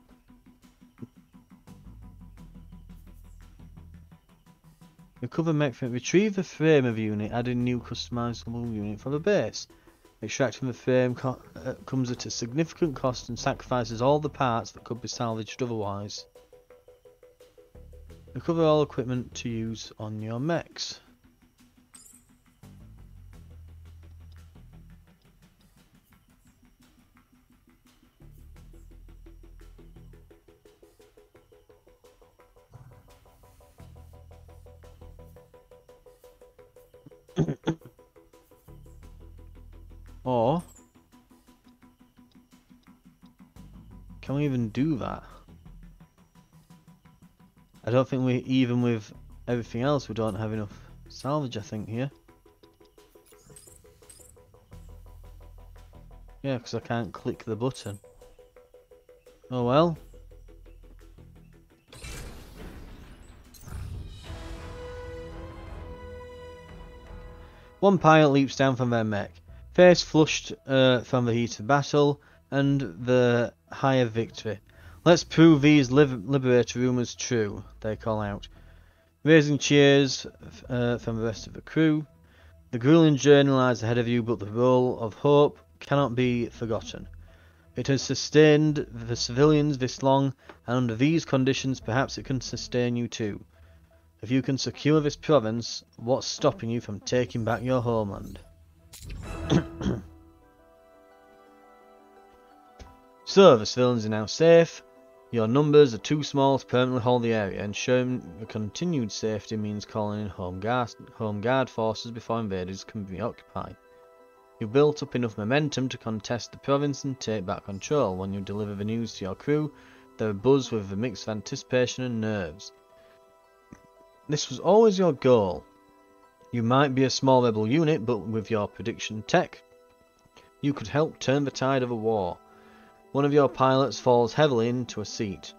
Recover mech frame. Retrieve the frame of unit. Add a new customizable unit for the base. Extracting the frame comes at a significant cost and sacrifices all the parts that could be salvaged otherwise. Recover all equipment to use on your mechs. Or can we even do that? I don't think we, even with everything else, we don't have enough salvage, I think, here. Yeah, because I can't click the button. Oh well. One pilot leaps down from their mech, face flushed from the heat of battle and the high of victory. Let's prove these liberator rumours true, they call out, raising cheers from the rest of the crew. The grueling journey lies ahead of you, but the role of hope cannot be forgotten. It has sustained the civilians this long, and under these conditions perhaps it can sustain you too. If you can secure this province, what's stopping you from taking back your homeland? So, the civilians are now safe. Your numbers are too small to permanently hold the area. Ensuring the continued safety means calling in home guard forces before invaders can reoccupy. You've built up enough momentum to contest the province and take back control. When you deliver the news to your crew, they're abuzz with a mix of anticipation and nerves. This was always your goal. You might be a small rebel unit, but with your prediction tech, you could help turn the tide of a war. One of your pilots falls heavily into a seat.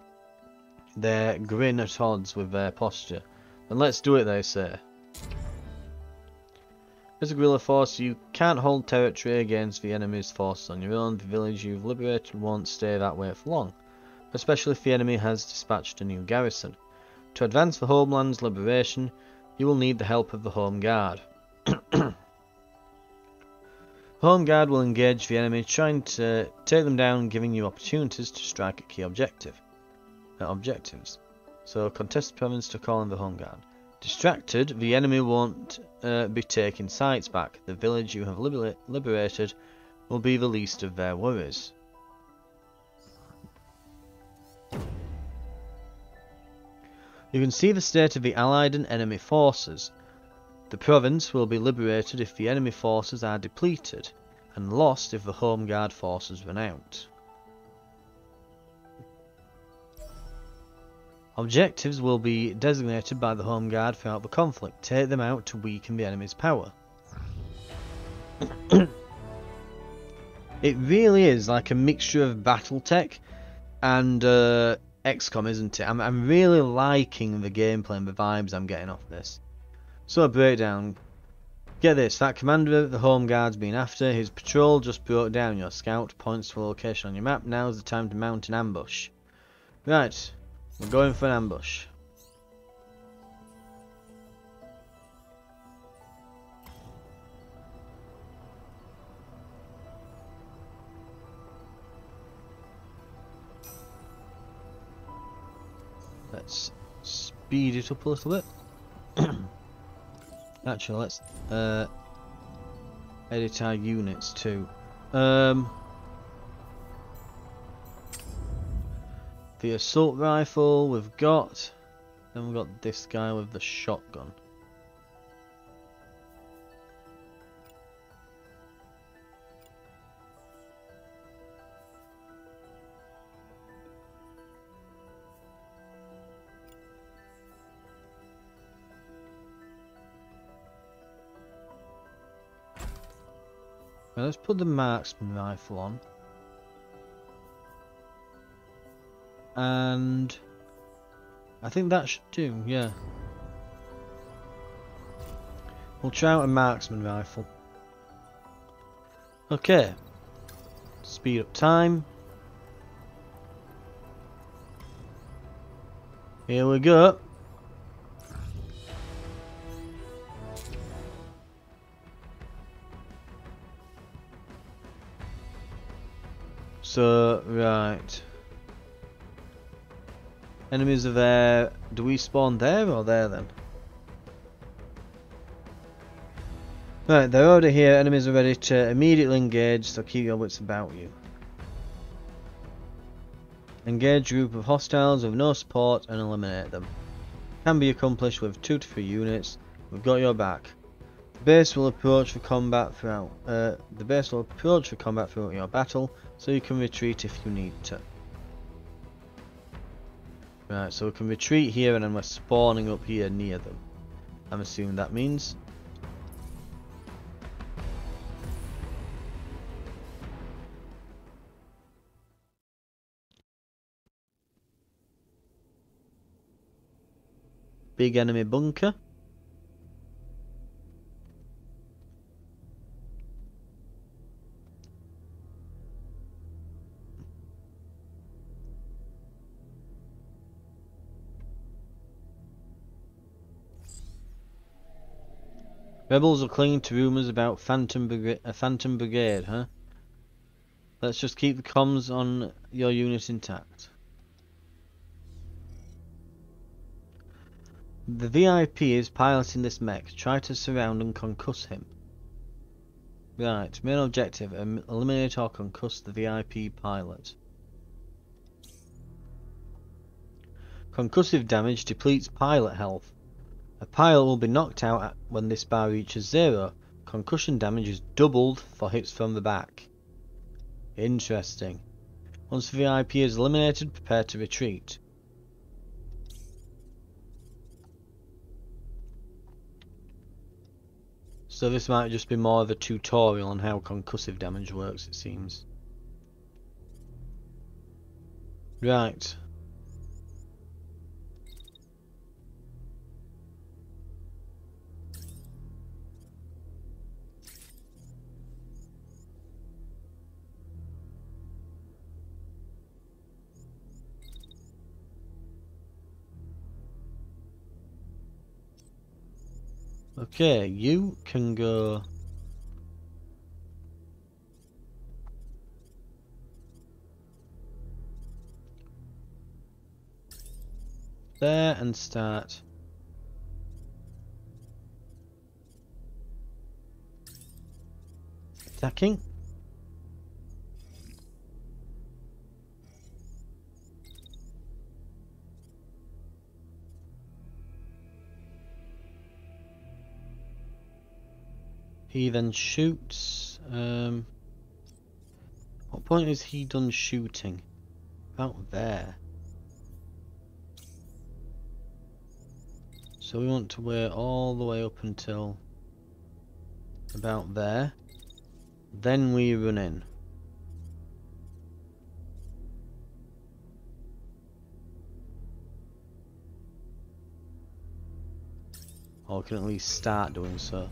They grin at odds with their posture. And let's do it, they say. As a guerrilla force, you can't hold territory against the enemy's forces on your own. The village you've liberated won't stay that way for long, especially if the enemy has dispatched a new garrison. To advance the homeland's liberation, you will need the help of the Home Guard. Home Guard will engage the enemy, trying to take them down, giving you opportunities to strike at key objectives. So contest the province to call in the Home Guard. Distracted, the enemy won't be taking sites back. The village you have liberated will be the least of their worries. You can see the state of the allied and enemy forces. The province will be liberated if the enemy forces are depleted, and lost if the Home Guard forces run out. Objectives will be designated by the Home Guard throughout the conflict. Take them out to weaken the enemy's power. It really is like a mixture of BattleTech and XCOM, isn't it? I'm really liking the gameplay and the vibes I'm getting off this. So, breakdown. Get this, that commander of the Home Guard's been after. His patrol just broke down. Your scout points to a location on your map. Now's the time to mount an ambush. Right, we're going for an ambush. Let's speed it up a little bit. Actually, let's edit our units too. The assault rifle we've got. Then we've got this guy with the shotgun. Now let's put the marksman rifle on. And I think that should do, yeah. We'll try out a marksman rifle. Okay. Speed up time. Here we go. So, right. Enemies are there. Do we spawn there or there then? Right, they're already here. Enemies are ready to immediately engage, so keep your wits about you. Engage a group of hostiles with no support and eliminate them. Can be accomplished with 2 to 3 units. We've got your back. The base will approach for combat throughout. Your battle, so you can retreat if you need to. Right, so we can retreat here, and then we're spawning up here near them. I'm assuming that means. Big enemy bunker. Rebels are clinging to rumours about a Phantom Brigade, huh? Let's just keep the comms on your unit intact. The VIP is piloting this mech. Try to surround and concuss him. Right, main objective, eliminate or concuss the VIP pilot. Concussive damage depletes pilot health. A pilot will be knocked out when this bar reaches 0. Concussion damage is doubled for hits from the back. Interesting. Once the VIP is eliminated, prepare to retreat. So this might just be more of a tutorial on how concussive damage works, it seems. Right. Okay, you can go there and start attacking. He then shoots. What point is he done shooting? About there. So we want to wait all the way up until about there. Then we run in. Or we can at least start doing so.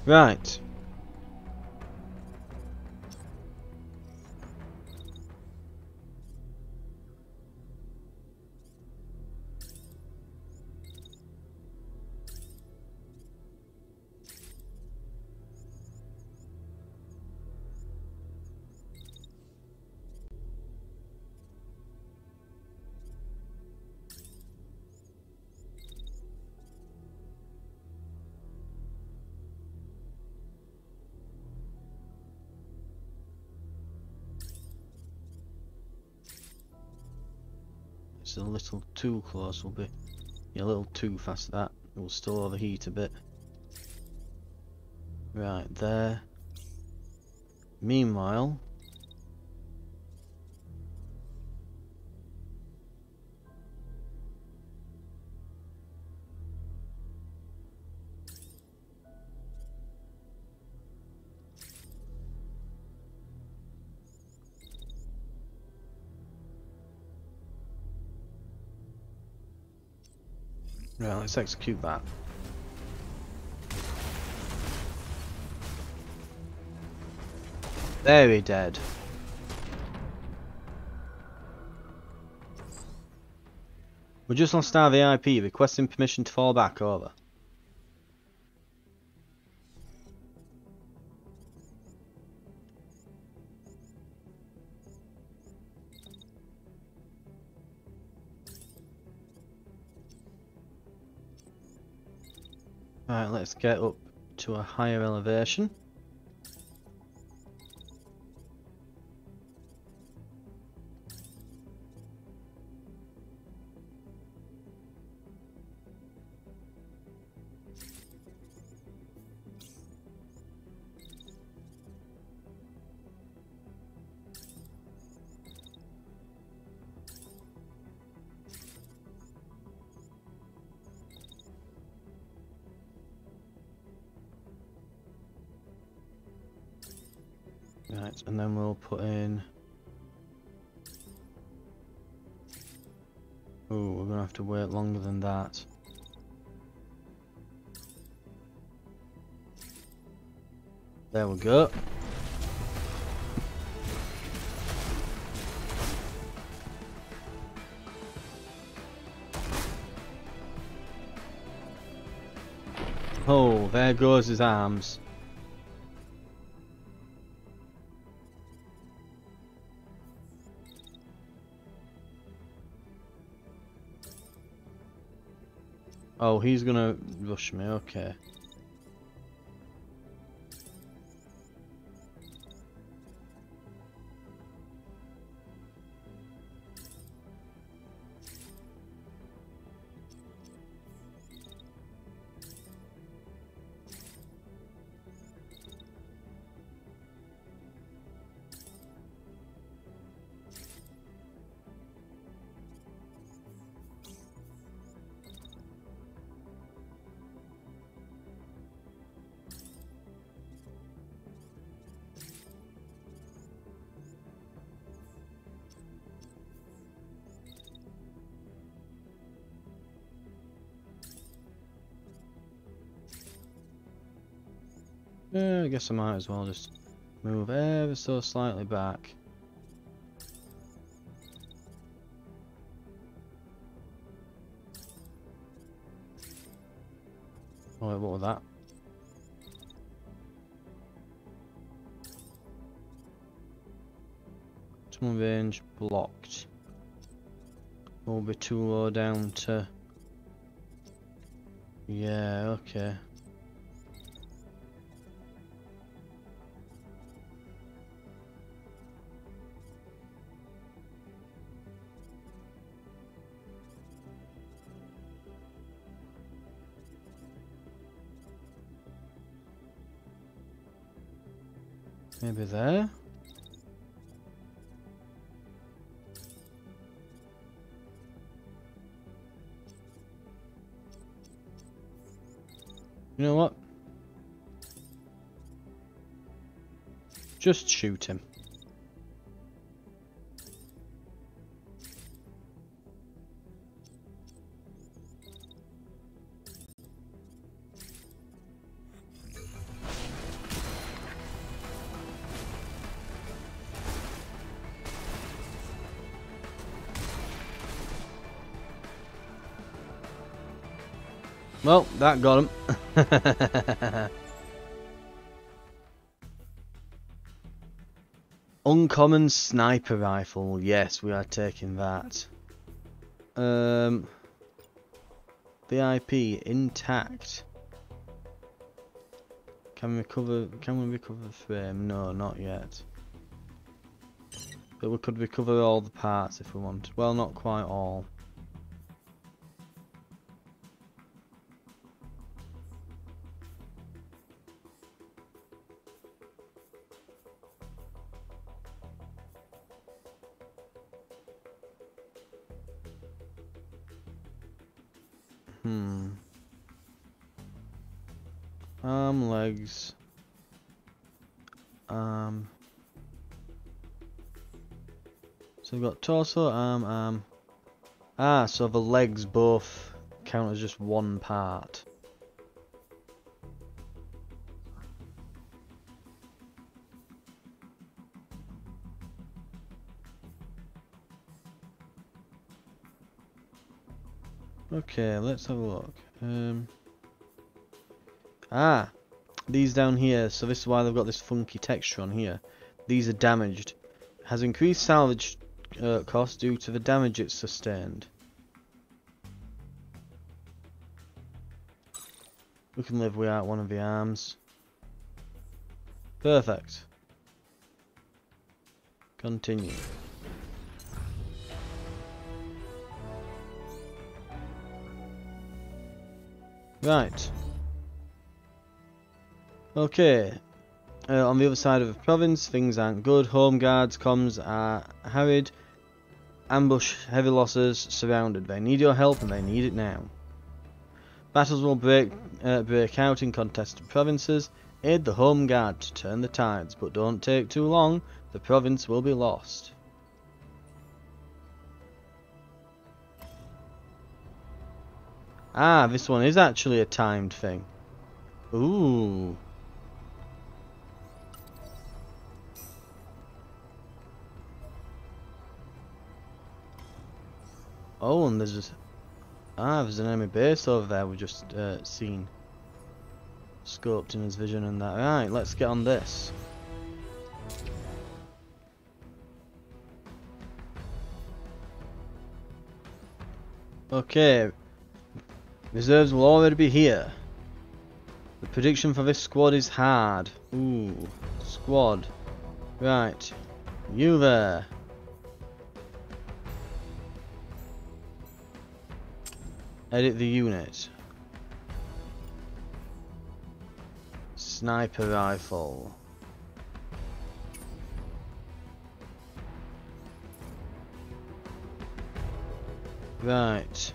Right. It's a little too close, will be. Yeah, a little too fast that. It will still overheat a bit. Right, there. Meanwhile, right, let's execute that. Very dead. We just lost our VIP, requesting permission to fall back, over. Right, let's get up to a higher elevation. Right, and then we'll put in... Oh, we're gonna have to wait longer than that. There we go. Oh, there goes his arms. Oh, he's gonna rush me, okay. Yeah, I guess I might as well just move ever so slightly back. Oh, wait, what was that? Tunnel range blocked. Will be too low down to... Yeah, okay. Maybe there? You know what? Just shoot him. Well, that got him. Uncommon sniper rifle. Yes, we are taking that. VIP intact. Can we recover the frame? No, not yet. But we could recover all the parts if we want. Well, not quite all. Arm, legs. So we've got torso, arm. Ah, so the legs both count as just one part. Okay, let's have a look. These down here, so this is why they've got this funky texture on here. These are damaged. Has increased salvage cost due to the damage it sustained. We can live without one of the arms. Perfect. Continue. Right. Okay. On the other side of the province, things aren't good. Home guards, comms are harried. Ambush, heavy losses, surrounded. They need your help and they need it now. Battles will break out in contested provinces. Aid the home guard to turn the tides, but don't take too long. The province will be lost. Ah, this one is actually a timed thing. Ooh. Oh, and there's an enemy base over there we've just seen. Scoped in his vision and that. Right, let's get on this. Okay. Reserves will already be here. The prediction for this squad is hard. Ooh. Squad. Right. You there. Edit the unit. Sniper rifle. Right.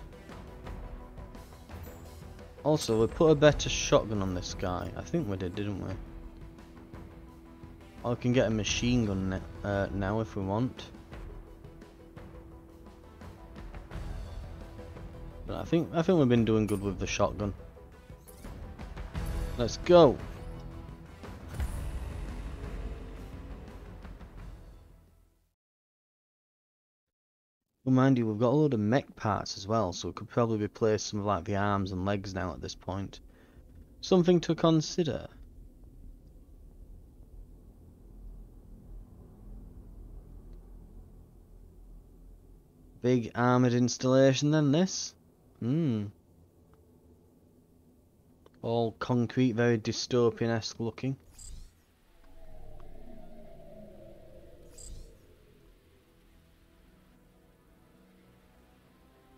Also, we put a better shotgun on this guy. I think we did, didn't we? Or we can get a machine gun now if we want. But I think we've been doing good with the shotgun. Let's go. Well, mind you, we've got a load of mech parts as well, so we could probably replace some of like the arms and legs now at this point. Something to consider. Big armoured installation then, this? All concrete, very dystopian-esque looking.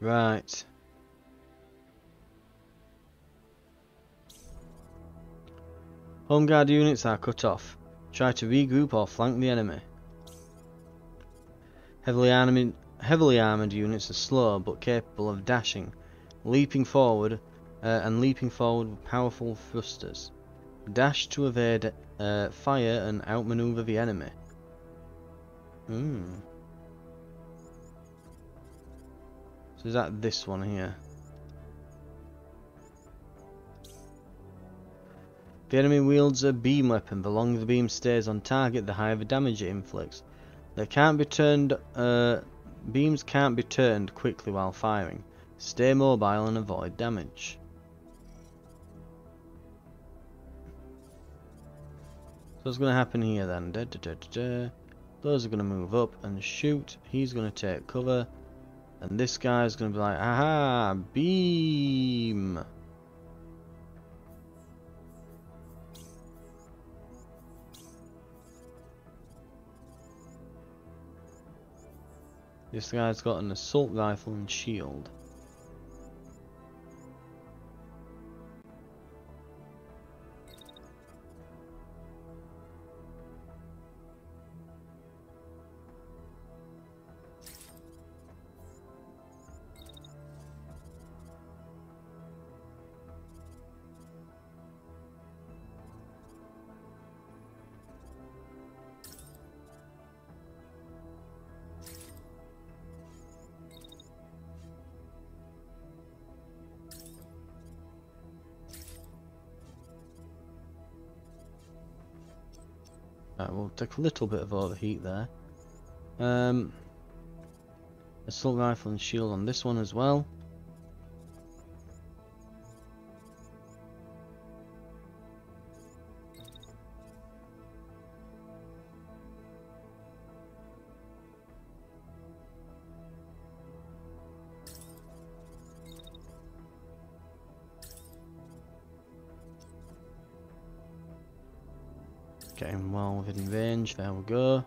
Right. Home guard units are cut off. Try to regroup or flank the enemy. Heavily armoured units are slow but capable of dashing, leaping forward with powerful thrusters. Dash to evade fire and outmaneuver the enemy. So is that this one here? The enemy wields a beam weapon. The longer the beam stays on target, the higher the damage it inflicts. They can't be turned. Beams can't be turned quickly while firing. Stay mobile and avoid damage. So what's going to happen here then? Those are going to move up and shoot. He's going to take cover. And this guy's going to be like, aha, beam. This guy's got an assault rifle and shield. Right, we'll take a little bit of overheat there. Assault rifle and shield on this one as well. Getting well within range, there we go.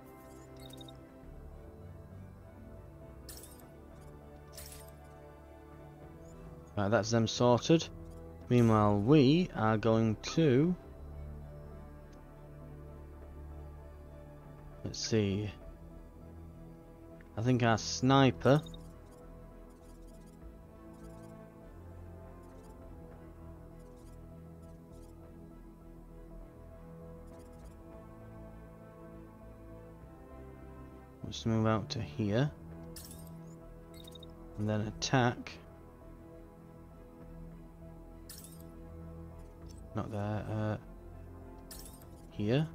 Right, that's them sorted. Meanwhile, we are going to... Let's see. I think our sniper... Let's move out to here. And then attack. Not there, here.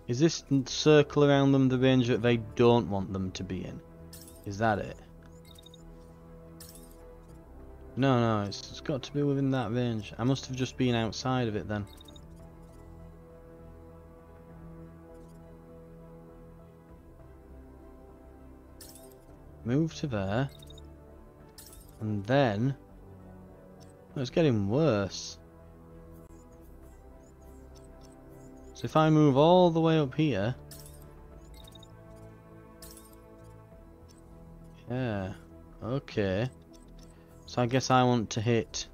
Is this circle around them the range that they don't want them to be in? Is that it? No, it's got to be within that range. I must have just been outside of it then. Move to there. And then... Oh, it's getting worse. So if I move all the way up here... Yeah, okay. So I guess I want to hit...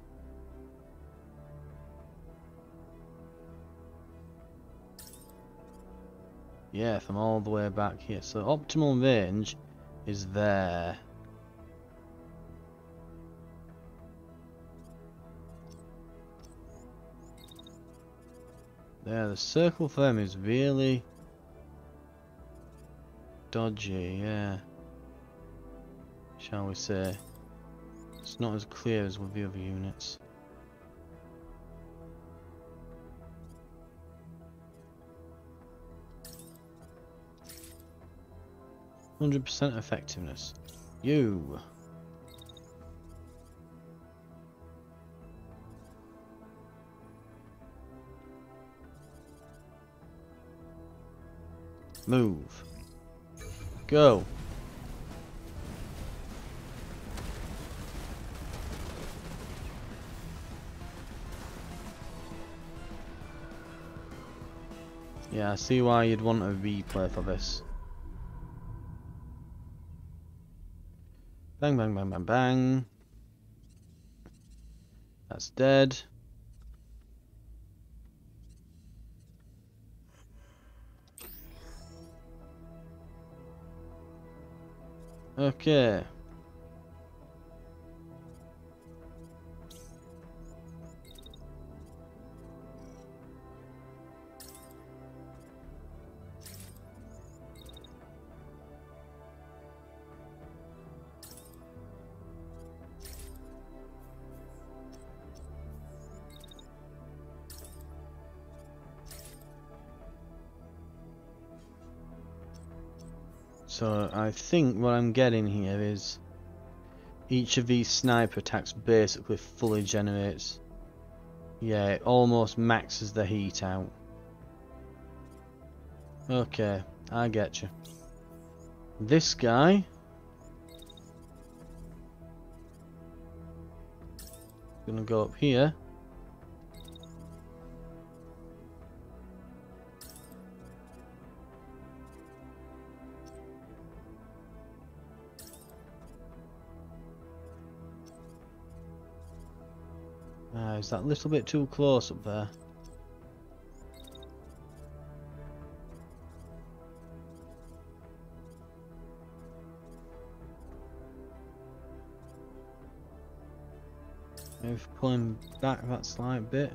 Yeah, from all the way back here. So optimal range is there. There, the circle for them is really dodgy, yeah. Shall we say. It's not as clear as with the other units. %100 effectiveness. You. Move. Go. Yeah, I see why you'd want a replay for this. Bang, bang, bang, bang, bang. That's dead. Okay. So I think what I'm getting here is each of these sniper attacks basically fully generates. Yeah, it almost maxes the heat out. Okay, I get you. This guy gonna go up here. Is that a little bit too close up there? Maybe pulling back that slight bit.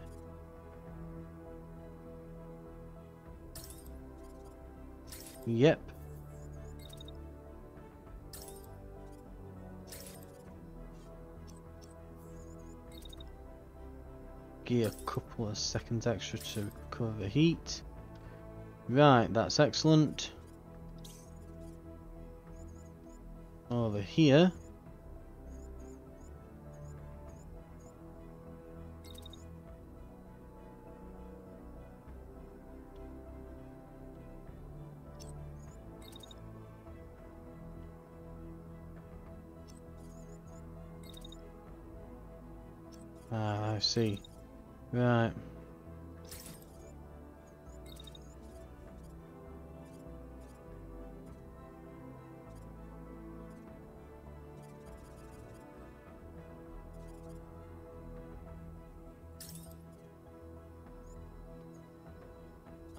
Yep. A couple of seconds extra to recover the heat. Right, that's excellent. Over here. Ah, I see. Right.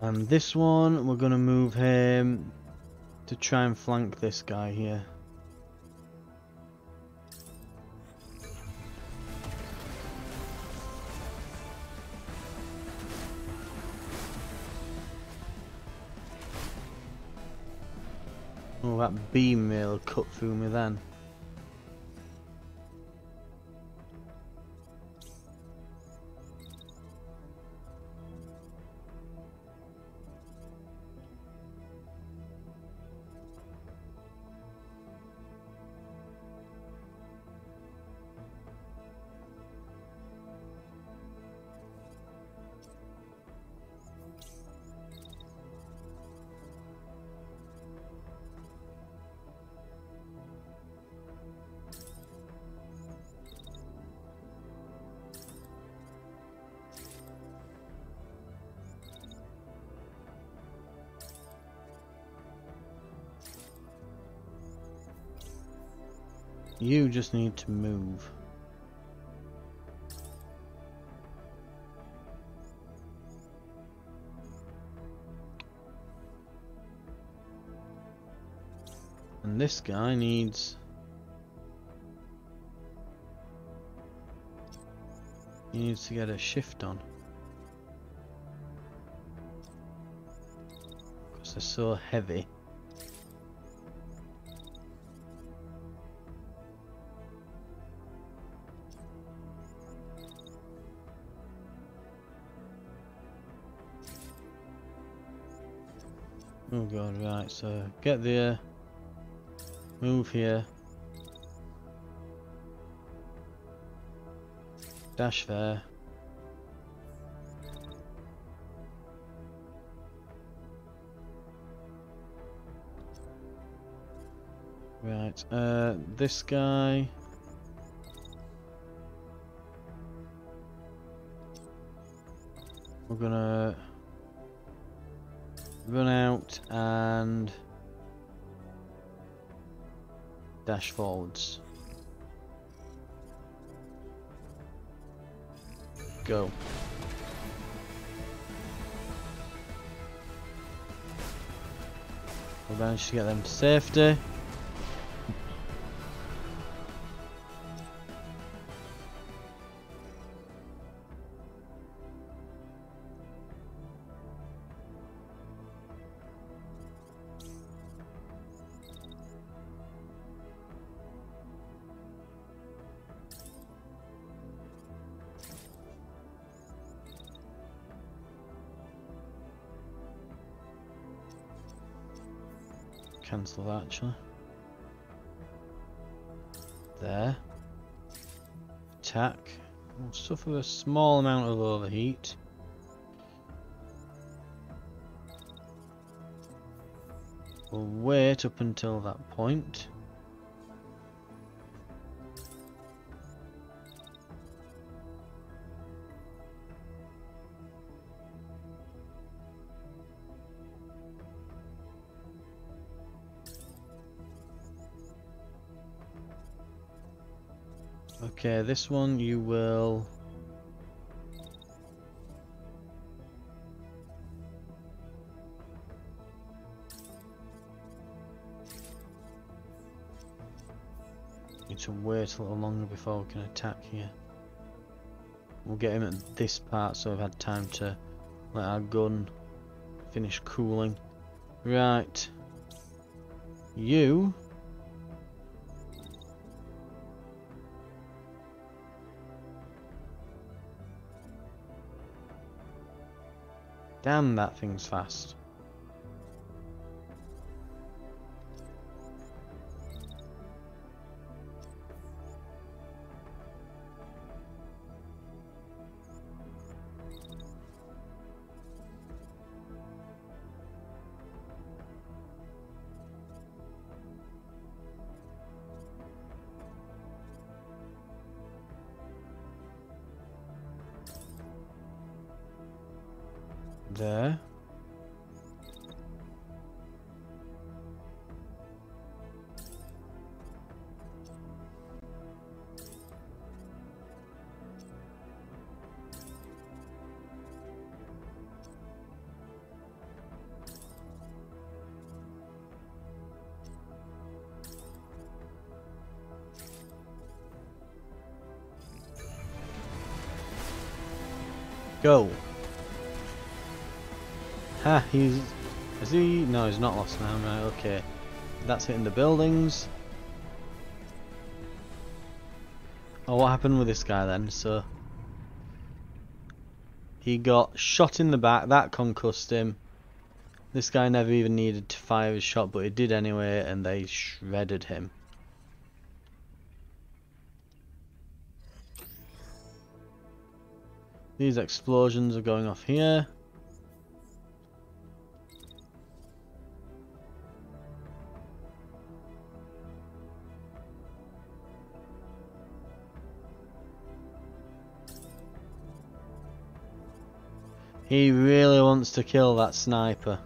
And this one, we're going to move him to try and flank this guy here. Oh, that beam will cut through me then. You just need to move. And this guy needs... He needs to get a shift on. Because they're so heavy. Oh god, right, so get there, move here, dash there, right, this guy, we're gonna run out and dash forwards. Go. We managed to get them to safety. Cancel that actually. There. Attack. We'll suffer a small amount of overheat. We'll wait up until that point. Okay, this one you will... need to wait a little longer before we can attack here. We'll get him at this part so we've had time to let our gun finish cooling. Right. You... Damn, that thing's fast. there. Go. Ha, is he? No, he's not lost now, right, okay. That's hitting the buildings. Oh, what happened with this guy then? So, he got shot in the back, that concussed him. This guy never even needed to fire his shot, but he did anyway, and they shredded him. These explosions are going off here. He really wants to kill that sniper.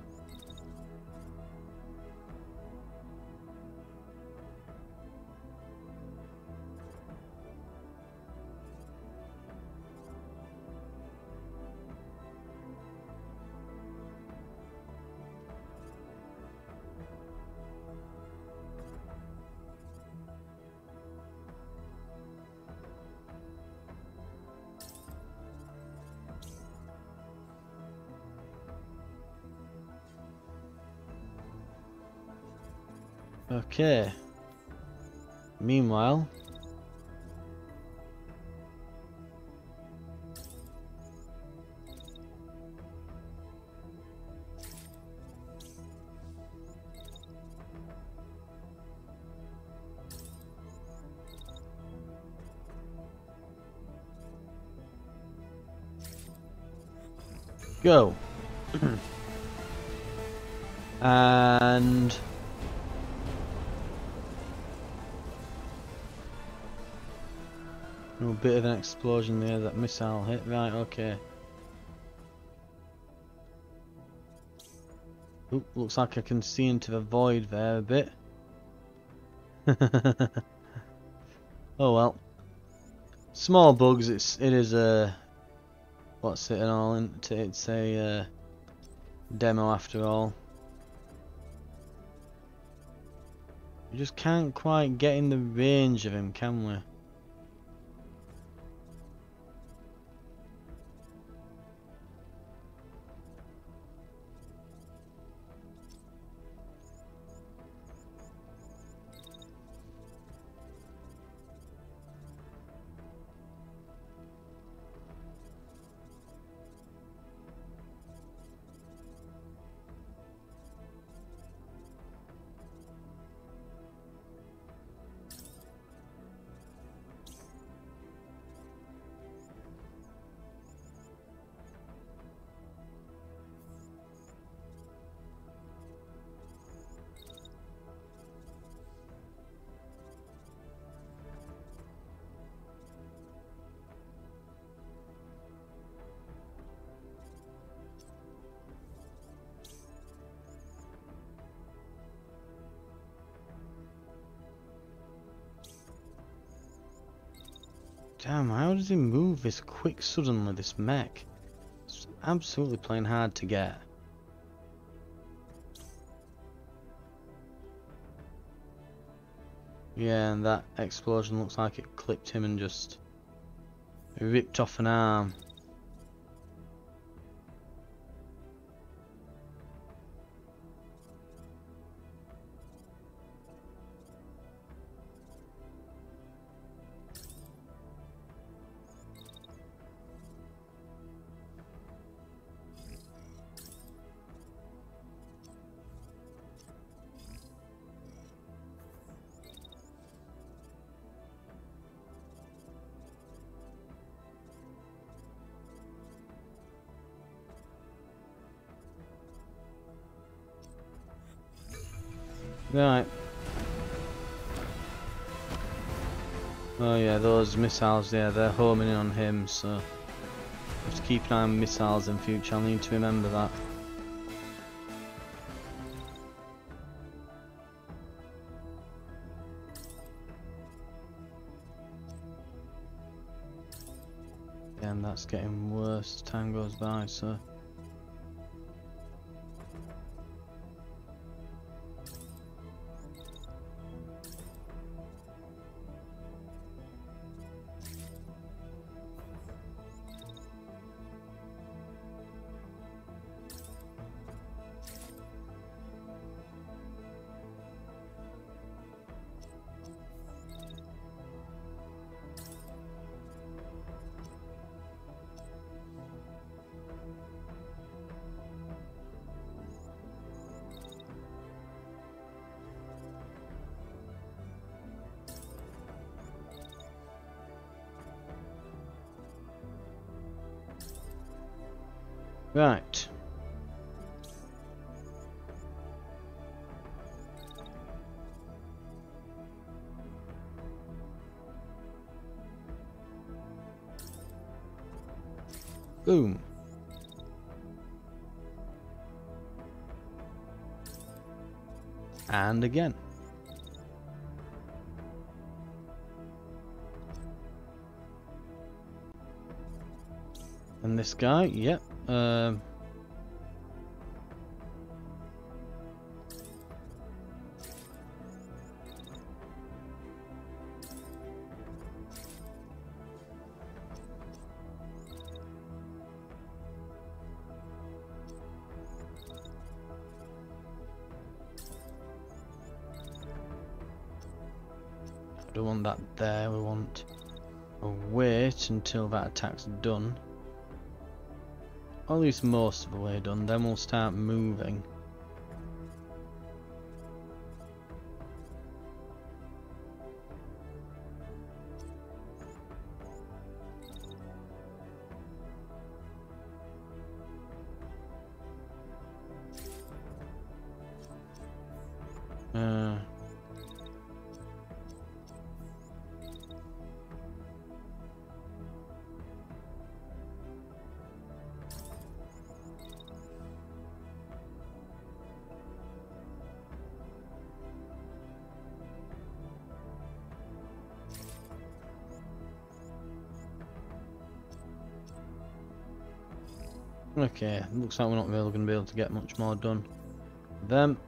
Okay. Meanwhile, go. And a bit of an explosion there, that missile hit. Right, okay. Oop, looks like I can see into the void there a bit. Oh well. Small bugs, it is a... What's it and all? It's a demo after all. We just can't quite get in the range of him, can we? Damn, how does he move this quick suddenly, this mech? It's absolutely playing hard to get. Yeah, and that explosion looks like it clipped him and just ripped off an arm. Right. Oh yeah, those missiles there, they're homing in on him, so have to keep an eye on missiles in future. I'll need to remember that. And that's getting worse as time goes by, so. Right. Boom. And again. And this guy, yep. I don't want that there, we want to wait until that attack's done. Or at least most of the way done, then we'll start moving. Okay, looks like we're not really going to be able to get much more done with them.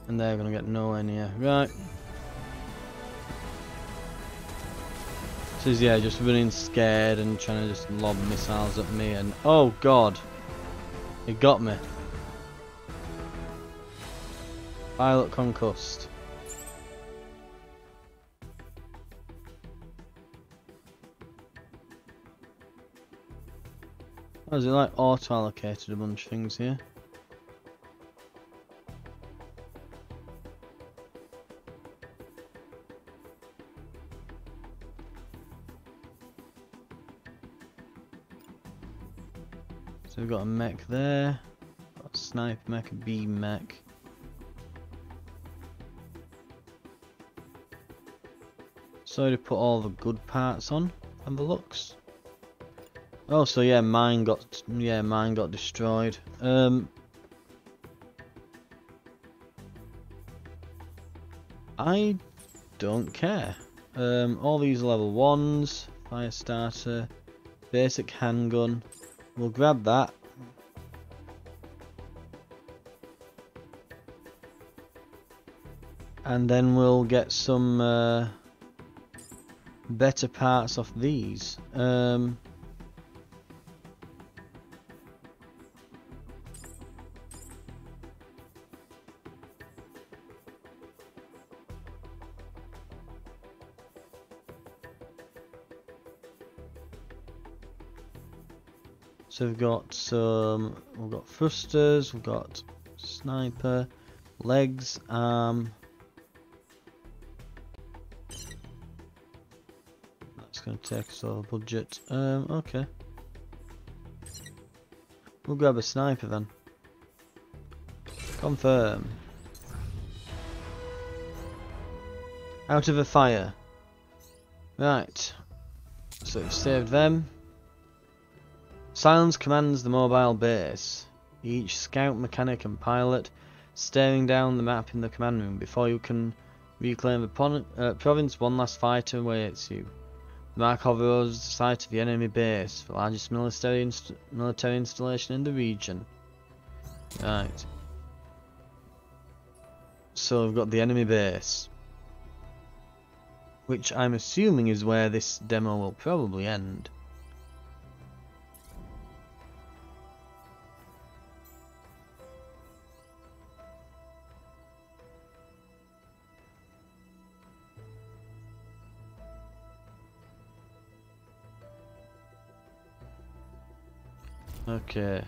And they're going to get nowhere near. Right. This is, yeah, just running scared and trying to just lob missiles at me and... Oh god! It got me. Pilot concussed. Oh, is it like auto-allocated a bunch of things here? So we've got a mech there, got a sniper mech, a beam mech. So to put all the good parts on and the looks. Oh, so yeah, mine got destroyed. I don't care. All these level 1s, fire starter, basic handgun. We'll grab that. And then we'll get some better parts off these. So we've got thrusters, we've got sniper, legs, arm. That's going to take us over budget. Okay. We'll grab a sniper then. Confirm. Out of a fire. Right. So we've saved them. Silence commands the mobile base. Each scout, mechanic and pilot staring down the map in the command room. Before you can reclaim the province, one last fighter awaits you. The Markov Road is the site of the enemy base, the largest military installation in the region. Right. So we've got the enemy base, which I'm assuming is where this demo will probably end. Okay.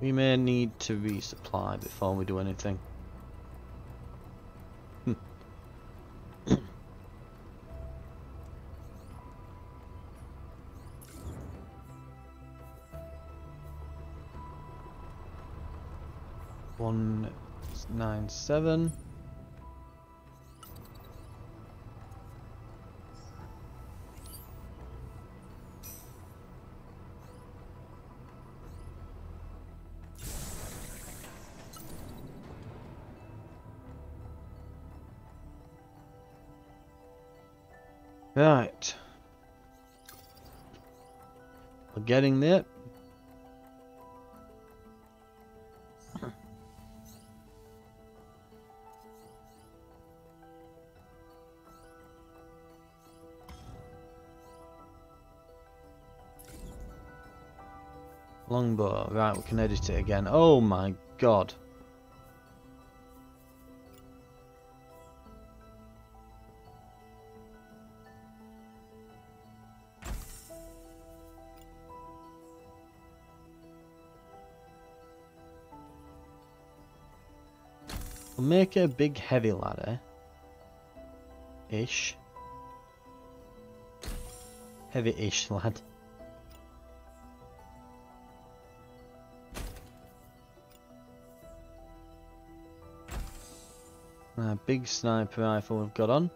We may need to resupply before we do anything. $197. Right. We're getting there. Longbow. Right, we can edit it again. Oh my god. We'll make it a big heavy ladder. Ish. Heavy-ish lad. A big sniper rifle we've got on,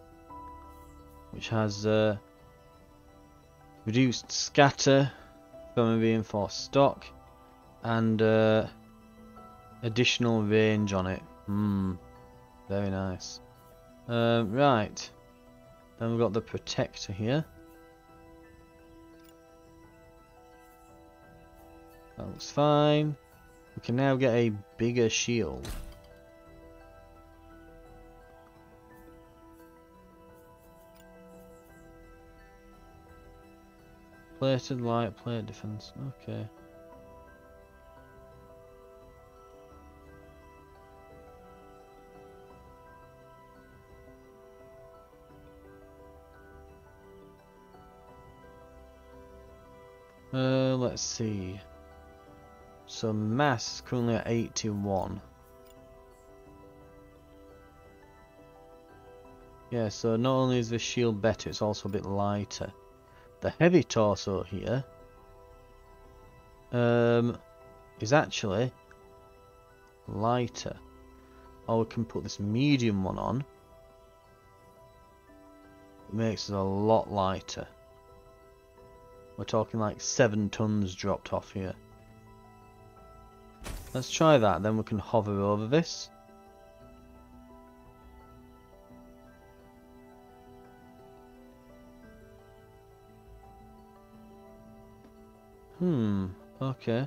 which has reduced scatter from a reinforced stock and additional range on it. Very nice. Right, then we've got the protector here. That looks fine. We can now get a bigger shield. Plated light plate defense. Okay. Let's see. So mass is currently at 81. Yeah, so not only is the shield better, it's also a bit lighter. The heavy torso here is actually lighter. Or we can put this medium one on. It makes it a lot lighter. We're talking like 7 tons dropped off here. Let's try that, then we can hover over this. Okay.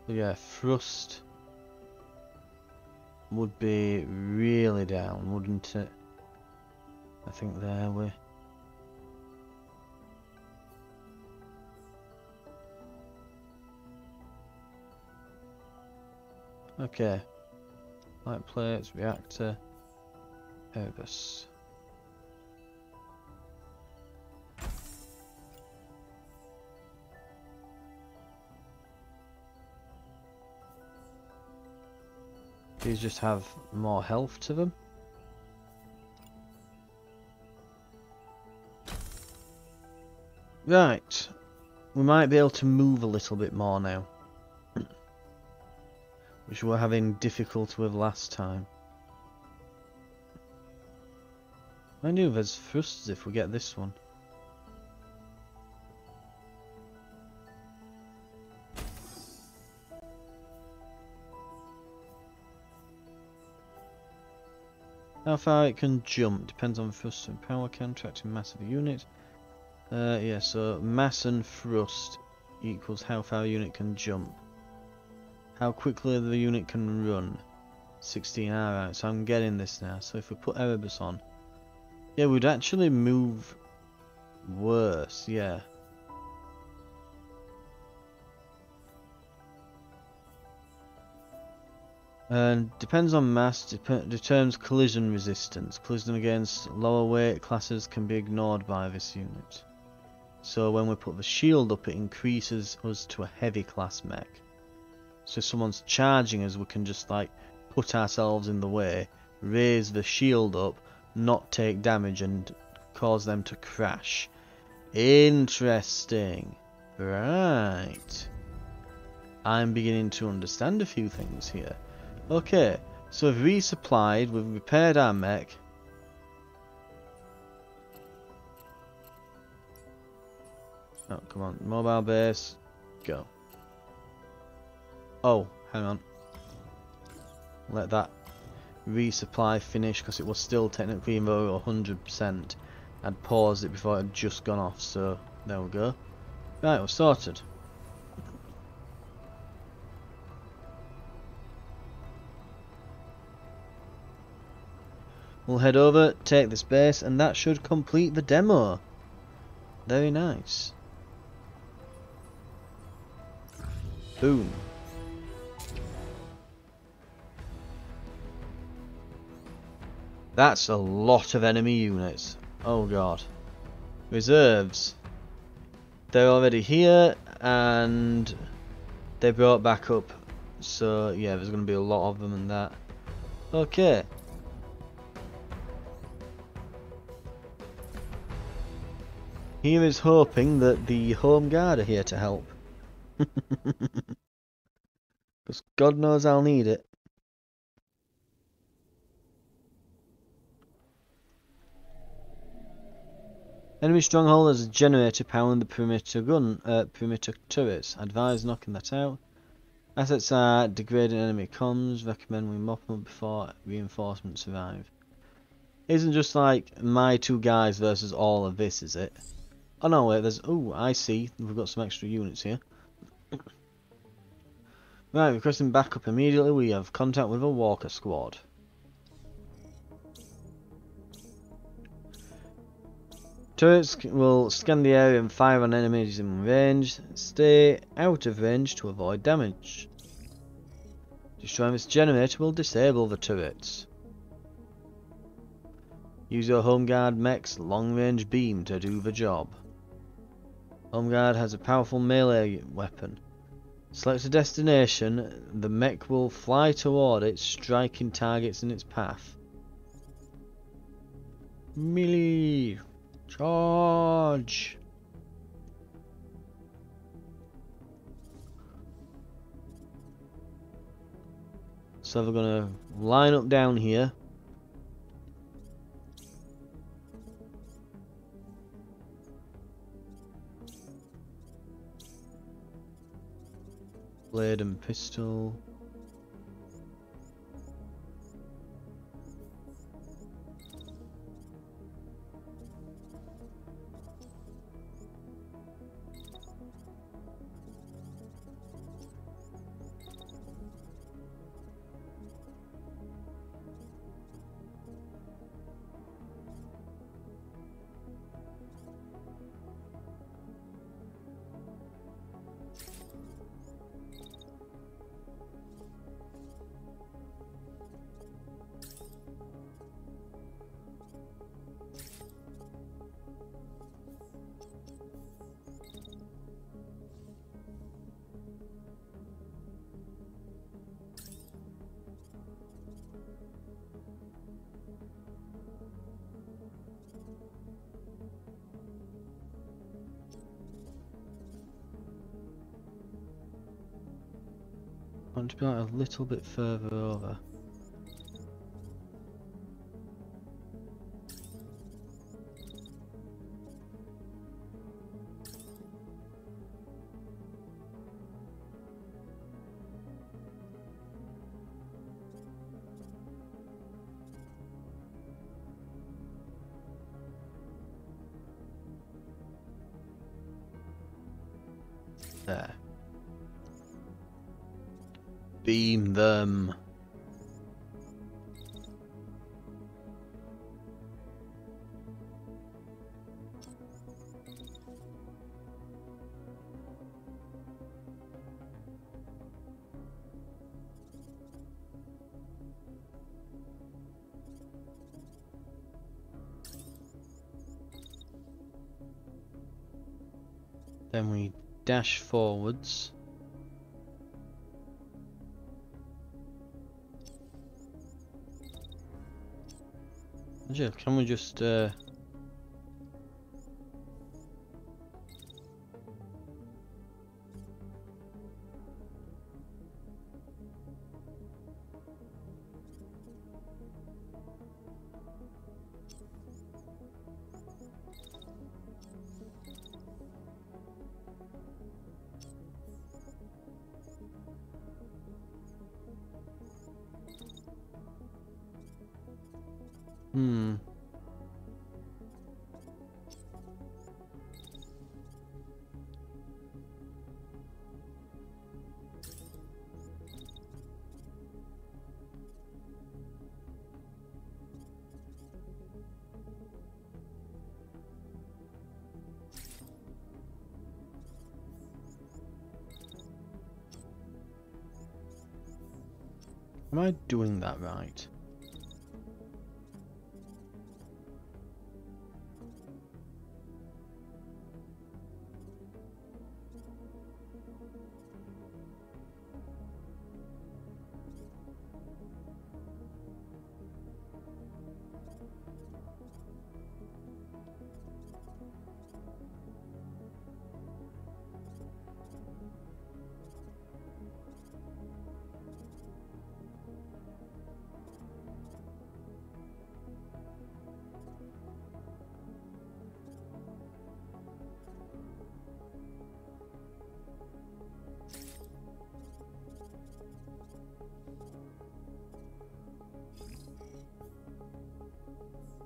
Yeah, thrust would be really down, wouldn't it? I think there we... Okay. Light plates, reactor, Airbus. These just have more health to them. Right. We might be able to move a little bit more now. Which we were having difficulty with last time. I knew there's thrusters if we get this one. How far it can jump depends on thrust and power contracting mass of the unit. Yeah, so mass and thrust equals how far a unit can jump. How quickly the unit can run. 16, alright, so I'm getting this now. So if we put Erebus on, yeah, we'd actually move worse, yeah. And depends on mass, determines collision resistance. Collision against lower weight classes can be ignored by this unit. So when we put the shield up, it increases us to a heavy class mech. So if someone's charging us, we can just like put ourselves in the way, raise the shield up, not take damage and cause them to crash. Interesting. Right. I'm beginning to understand a few things here. Okay, so we've resupplied, we've repaired our mech. Oh, come on, mobile base, go. Oh, hang on. Let that resupply finish, because it was still technically in 100%. I'd paused it before it had just gone off, so there we go. Right, we're sorted. We'll head over, take this base, and that should complete the demo. Very nice. Boom. That's a lot of enemy units. Oh god. Reserves. They're already here, and they brought back up. So yeah, there's going to be a lot of them and that. Okay. Here is hoping that the Home Guard are here to help. Because God knows I'll need it. Enemy stronghold has a generator powering the perimeter turrets. Advise knocking that out. Assets are degrading enemy comms. Recommend we mop them before reinforcements arrive. Isn't just like my two guys versus all of this, is it? Oh no, wait, there's... Oh, I see. We've got some extra units here. Right, requesting backup immediately. We have contact with a walker squad. Turrets will scan the area and fire on enemies in range. Stay out of range to avoid damage. Destroying this generator will disable the turrets. Use your Home Guard mech's long-range beam to do the job. Home Guard has a powerful melee weapon. Select a destination, the mech will fly toward it, striking targets in its path. Melee! Charge! So we're gonna line up down here. Blade and pistol. want to be like a little bit further over. There. Beam them. Then we dash forwards. Can we just am I doing that right?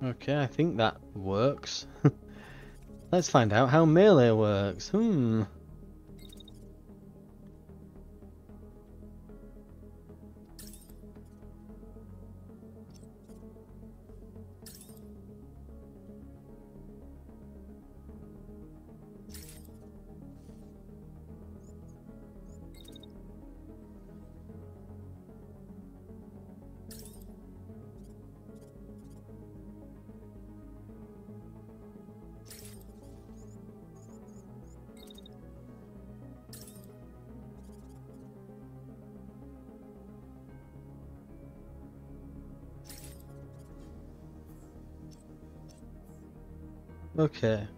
Okay, I think that works. Let's find out how melee works. Okay.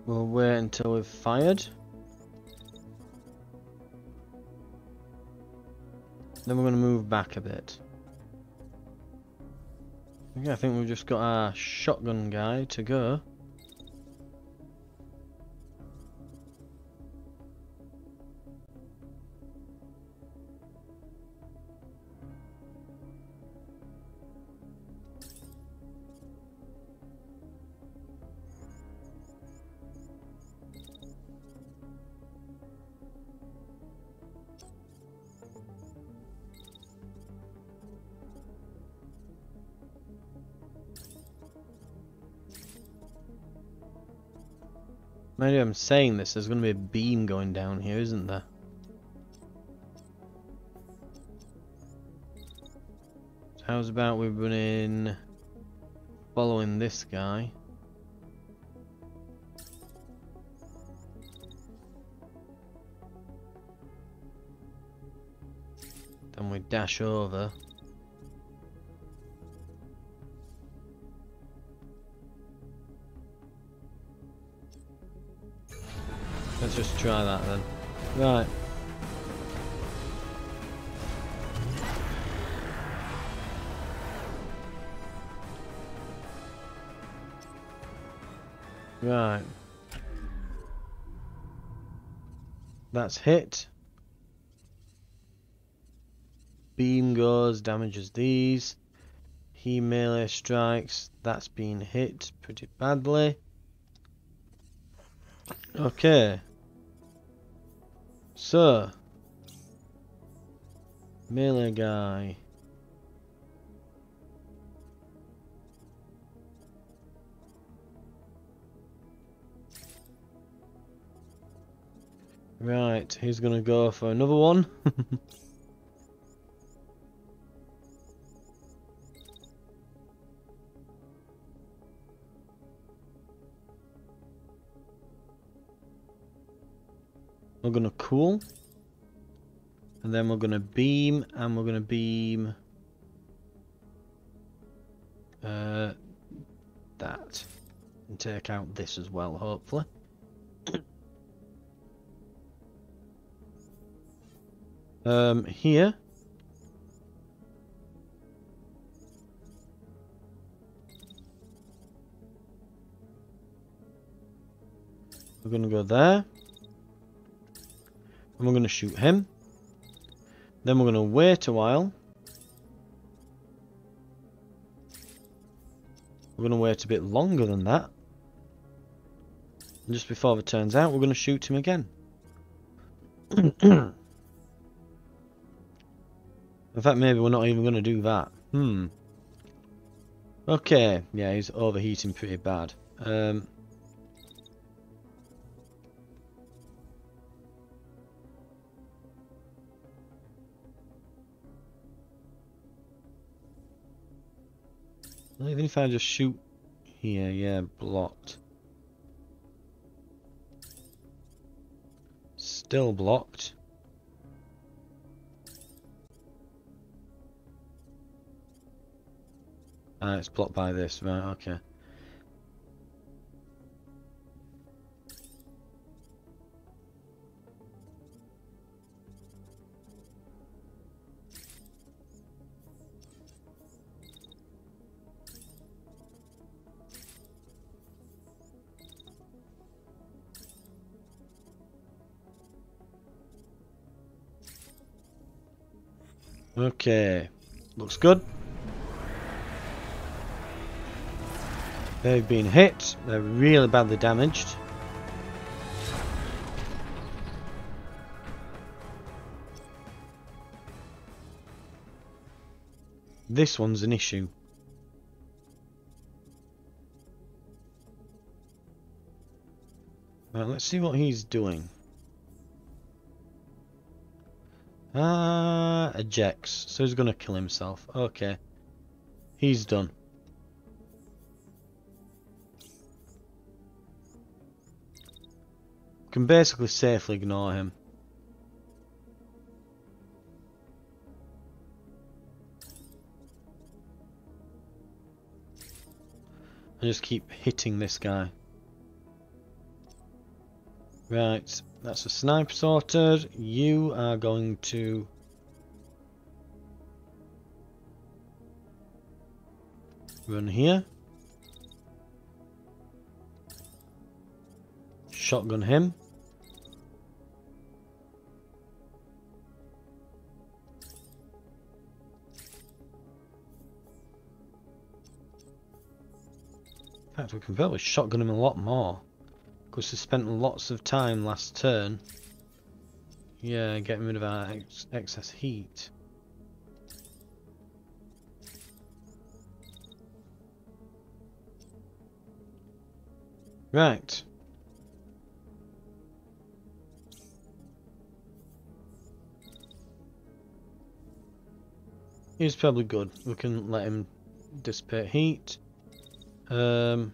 We'll wait until we've fired. Then we're going to move back a bit. Okay, I think we've just got our shotgun guy to go. Maybe I'm saying this, there's going to be a beam going down here, isn't there? So how's about we run in following this guy? Then we dash over. let's just try that then. Right. Right. That's hit. Beam goes, damages these. He melee strikes. That's been hit pretty badly. Okay. So. Melee guy. Right, he's gonna go for another one. We're gonna cool. And then we're gonna beam, and we're gonna beam that. And take out this as well, hopefully. Here. We're gonna go there. And we're gonna shoot him. Then we're gonna wait a while. We're gonna wait a bit longer than that. And just before it turns out, we're gonna shoot him again. In fact, maybe we're not even gonna do that. Okay, yeah, he's overheating pretty bad. Well, even if I just shoot here, yeah, blocked. Still blocked. Ah, it's blocked by this, right, okay. Okay, looks good. They've been hit. They're really badly damaged. This one's an issue. Right, let's see what he's doing. Ejects. So he's gonna kill himself. Okay. He's done. Can basically safely ignore him. And just keep hitting this guy. Right, that's a sniper sorted. You are going to run here. Shotgun him. In fact, we can probably shotgun him a lot more. Because we spent lots of time last turn. Yeah, getting rid of our excess heat. Right. He's probably good. We can let him dissipate heat. In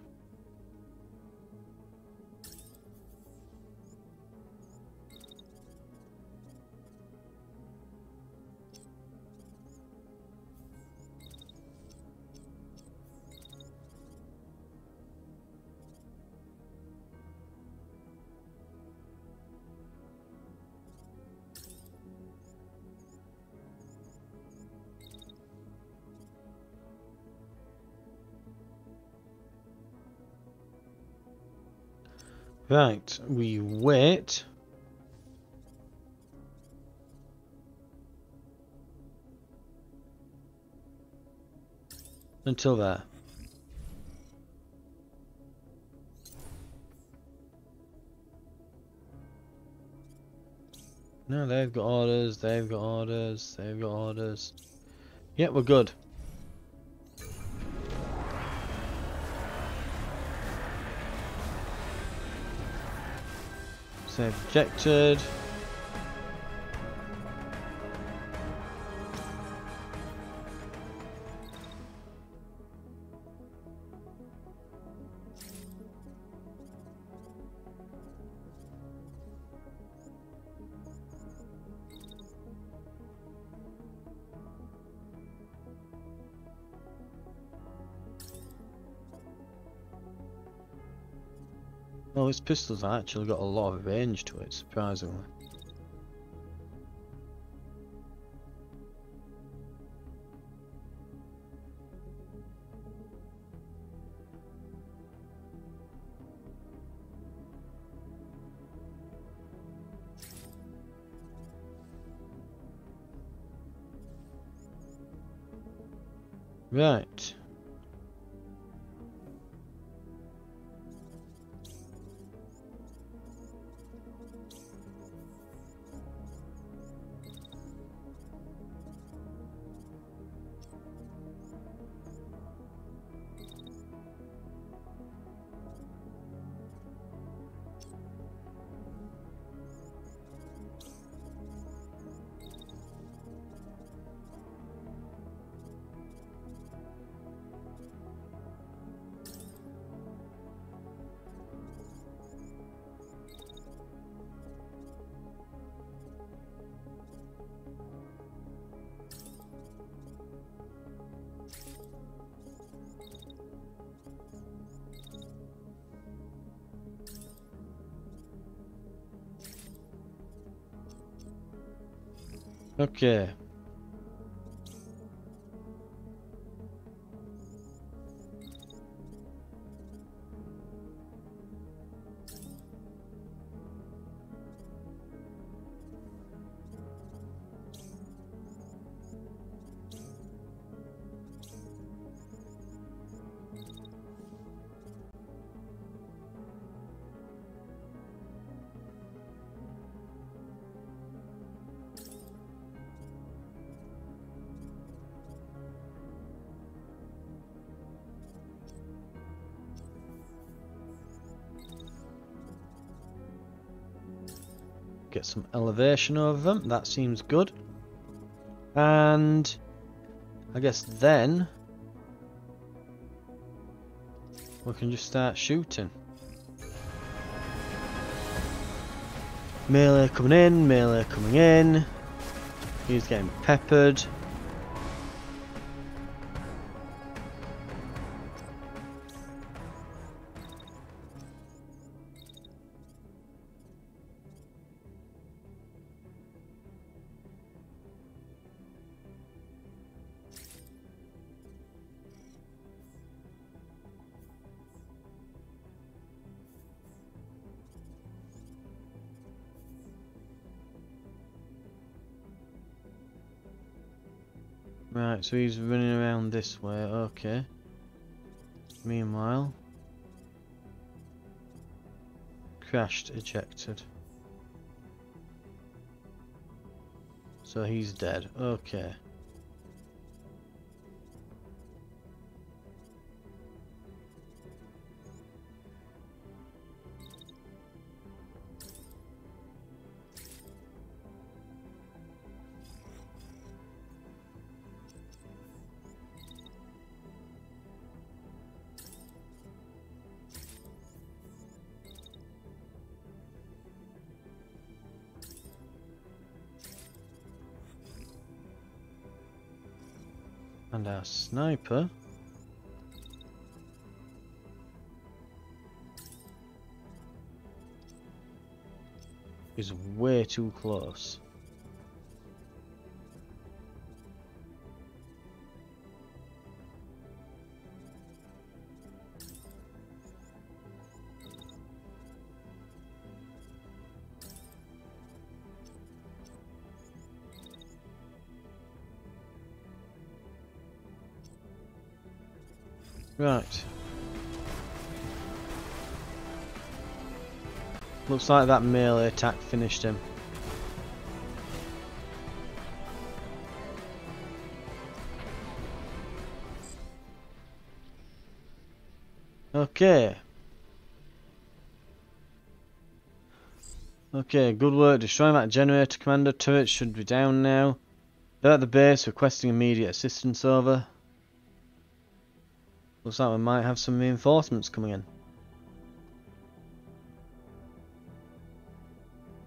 Right, we wait. Until there. No, they've got orders, they've got orders, they've got orders. Yeah, we're good. Save ejected. Oh, this pistol's actually got a lot of range to it, surprisingly. Right. Okay. Get some elevation over them, that seems good. And I guess then we can just start shooting. Melee coming in, melee coming in. He's getting peppered. Right, so he's running around this way, okay. Meanwhile, crashed, ejected. So he's dead, okay. And our sniper is way too close. Right. Looks like that melee attack finished him. Okay. Okay, good work. Destroying that generator, Commander. Turrets should be down now. They're at the base, requesting immediate assistance over. Looks like we might have some reinforcements coming in.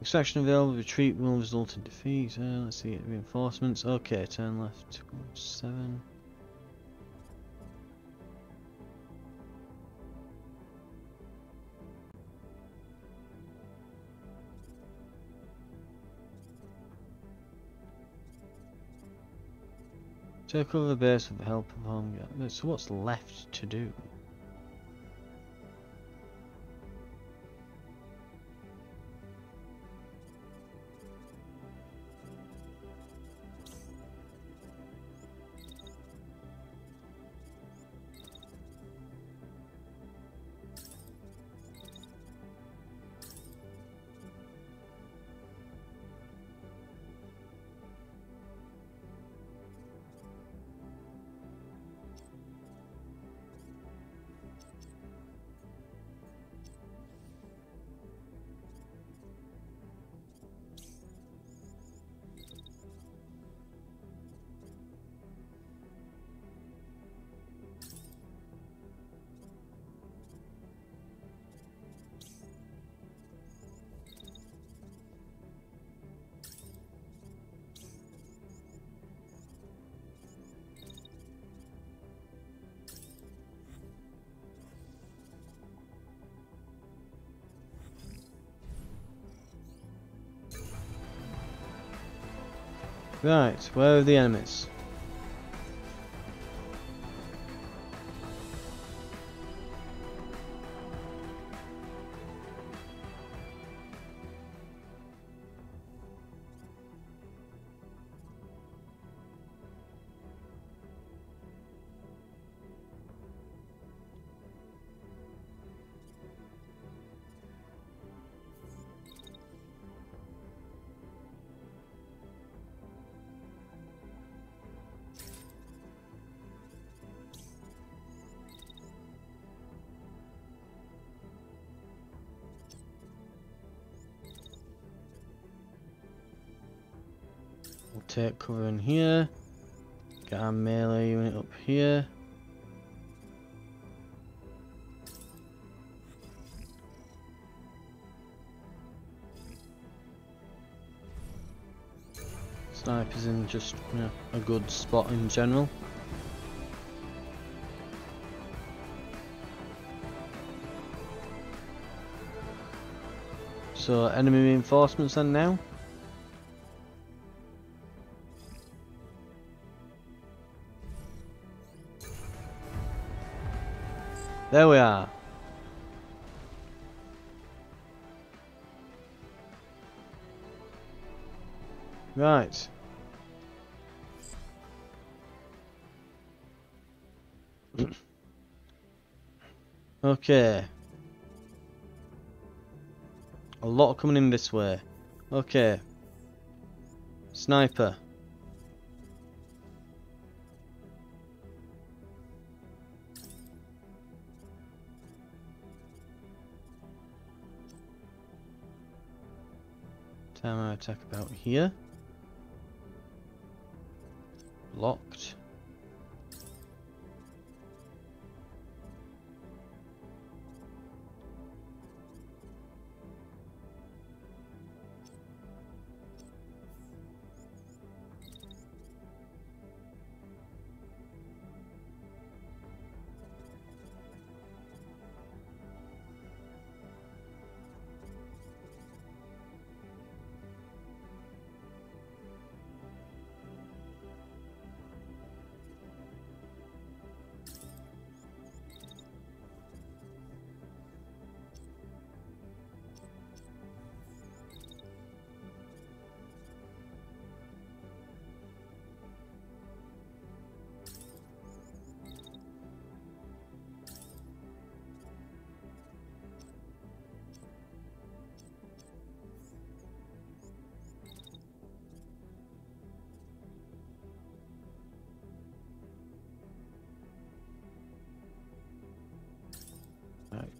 Extraction available, retreat will result in defeat. Let's see, reinforcements. Okay, turn left. 7. Take over the base with the help of home guard. So what's left to do? Right, where are the enemies? We'll take cover in here. Get our melee unit up here. Sniper's in just a good spot in general. So enemy reinforcements then now. There we are. Right. Okay. A lot coming in this way. Okay. Sniper. Time our attack about here. Locked.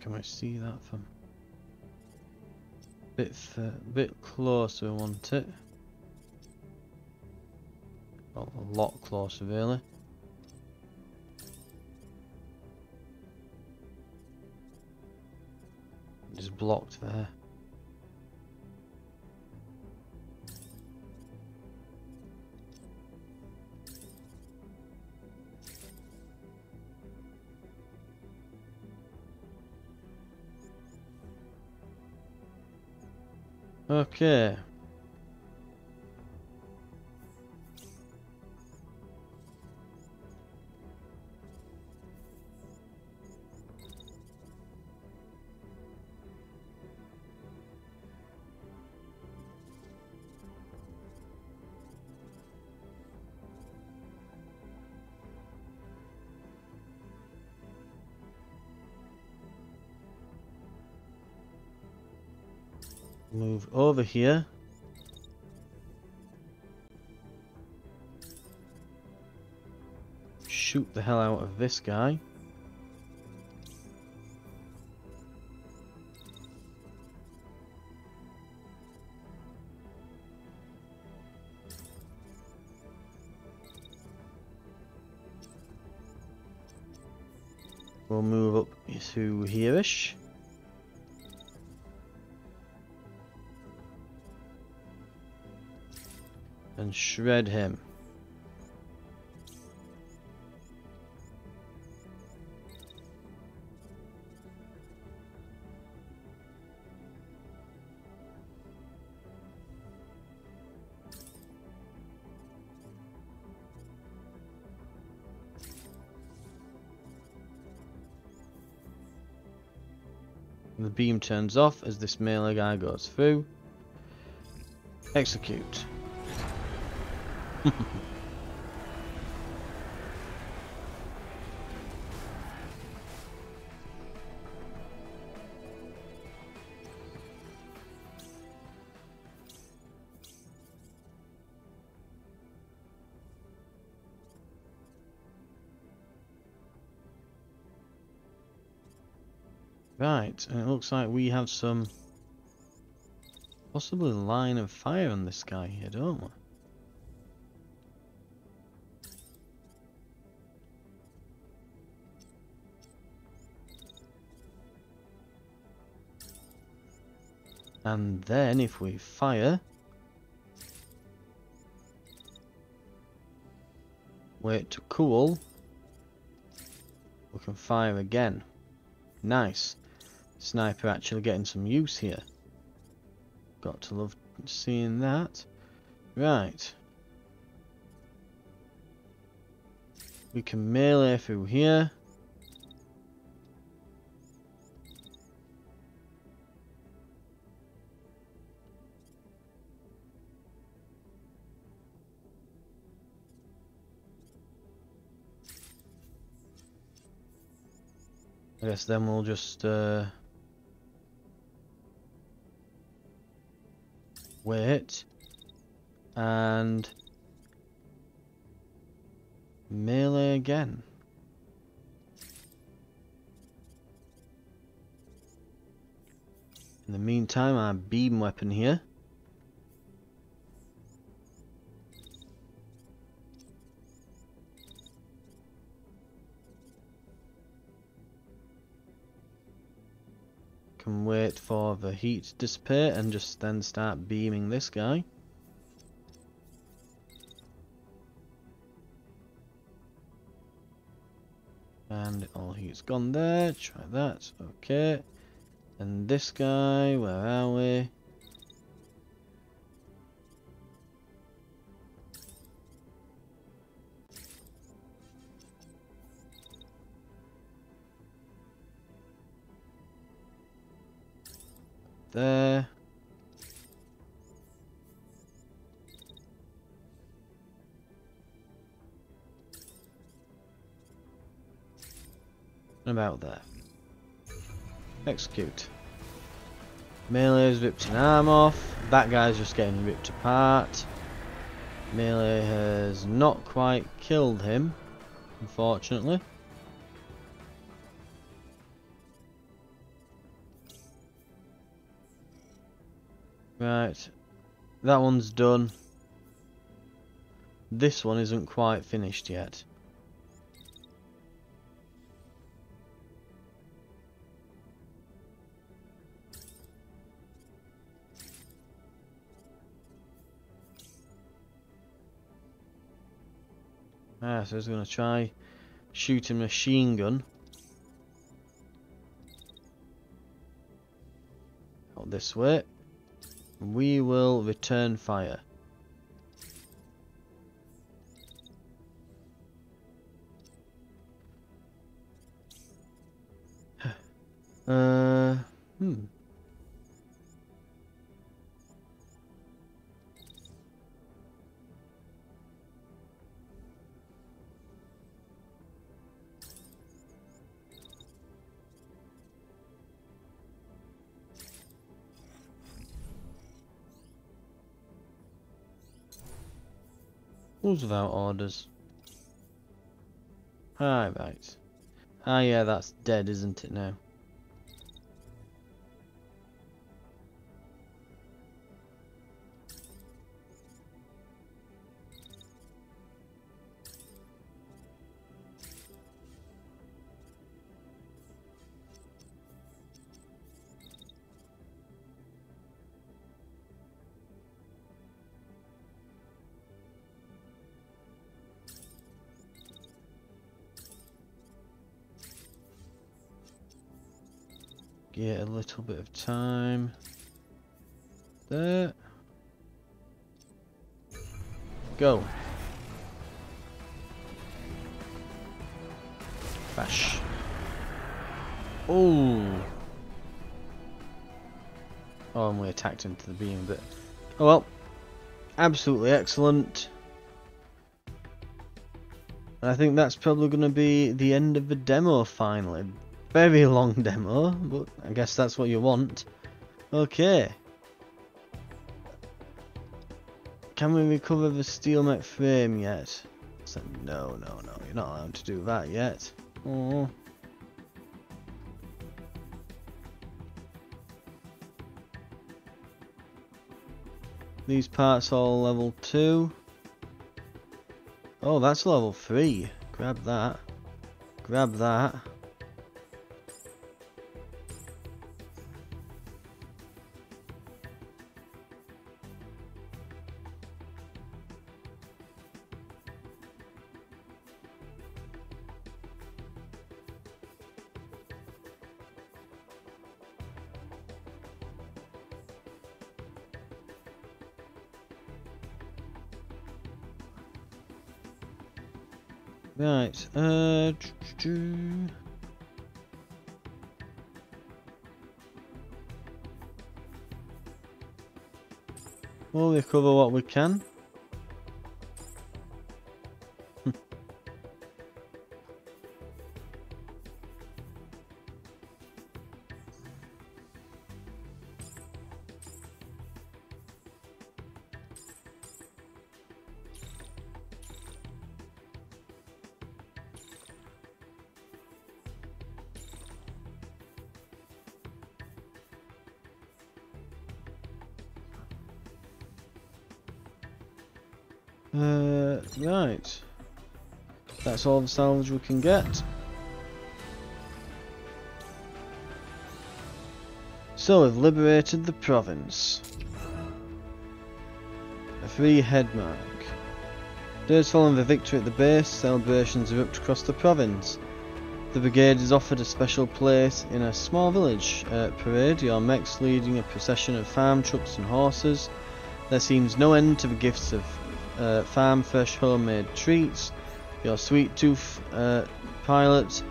Can I see that from bit closer? I want it. Well, a lot closer, really. It's blocked there. Okay. Move over here. Shoot the hell out of this guy. We'll move up to here-ish. And shred him. The beam turns off as this melee guy goes through. Execute. Right, and it looks like we have some possibly line of fire on this guy here, don't we? And then if we fire, wait to cool, we can fire again. Nice. Sniper actually getting some use here. Got to love seeing that. Right. We can melee through here. I guess then we'll just wait and melee again. In the meantime, our beam weapon here. Can wait for the heat to dissipate and just then start beaming this guy. And all heat's gone there. Try that. Okay. And this guy, where are we? There. About there. Execute. Melee's ripped an arm off. That guy's just getting ripped apart. Melee has not quite killed him, unfortunately. Right, that one's done. This one isn't quite finished yet. Ah, so I was going to try shooting a machine gun. Out this way. We will return fire. Hmm. Rules without orders. Ah, right. Ah, yeah, that's dead, isn't it now? Get a little bit of time. There. Go. Bash. Oh. Oh, and we attacked into the beam a bit. Oh well. Absolutely excellent. And I think that's probably going to be the end of the demo finally. Very long demo, but I guess that's what you want. Okay. Can we recover the steel mech frame yet? So, no, you're not allowed to do that yet. Oh. These parts are all level 2. Oh, that's level 3. Grab that. Grab that. Right, we'll recover what we can. Right. That's all the salvage we can get. So we've liberated the province. A free head mark. Days following the victory at the base, celebrations erupt across the province. The Brigade is offered a special place in a small village parade, your mechs leading a procession of farm trucks and horses. There seems no end to the gifts of farm fresh homemade treats. Your sweet tooth pilots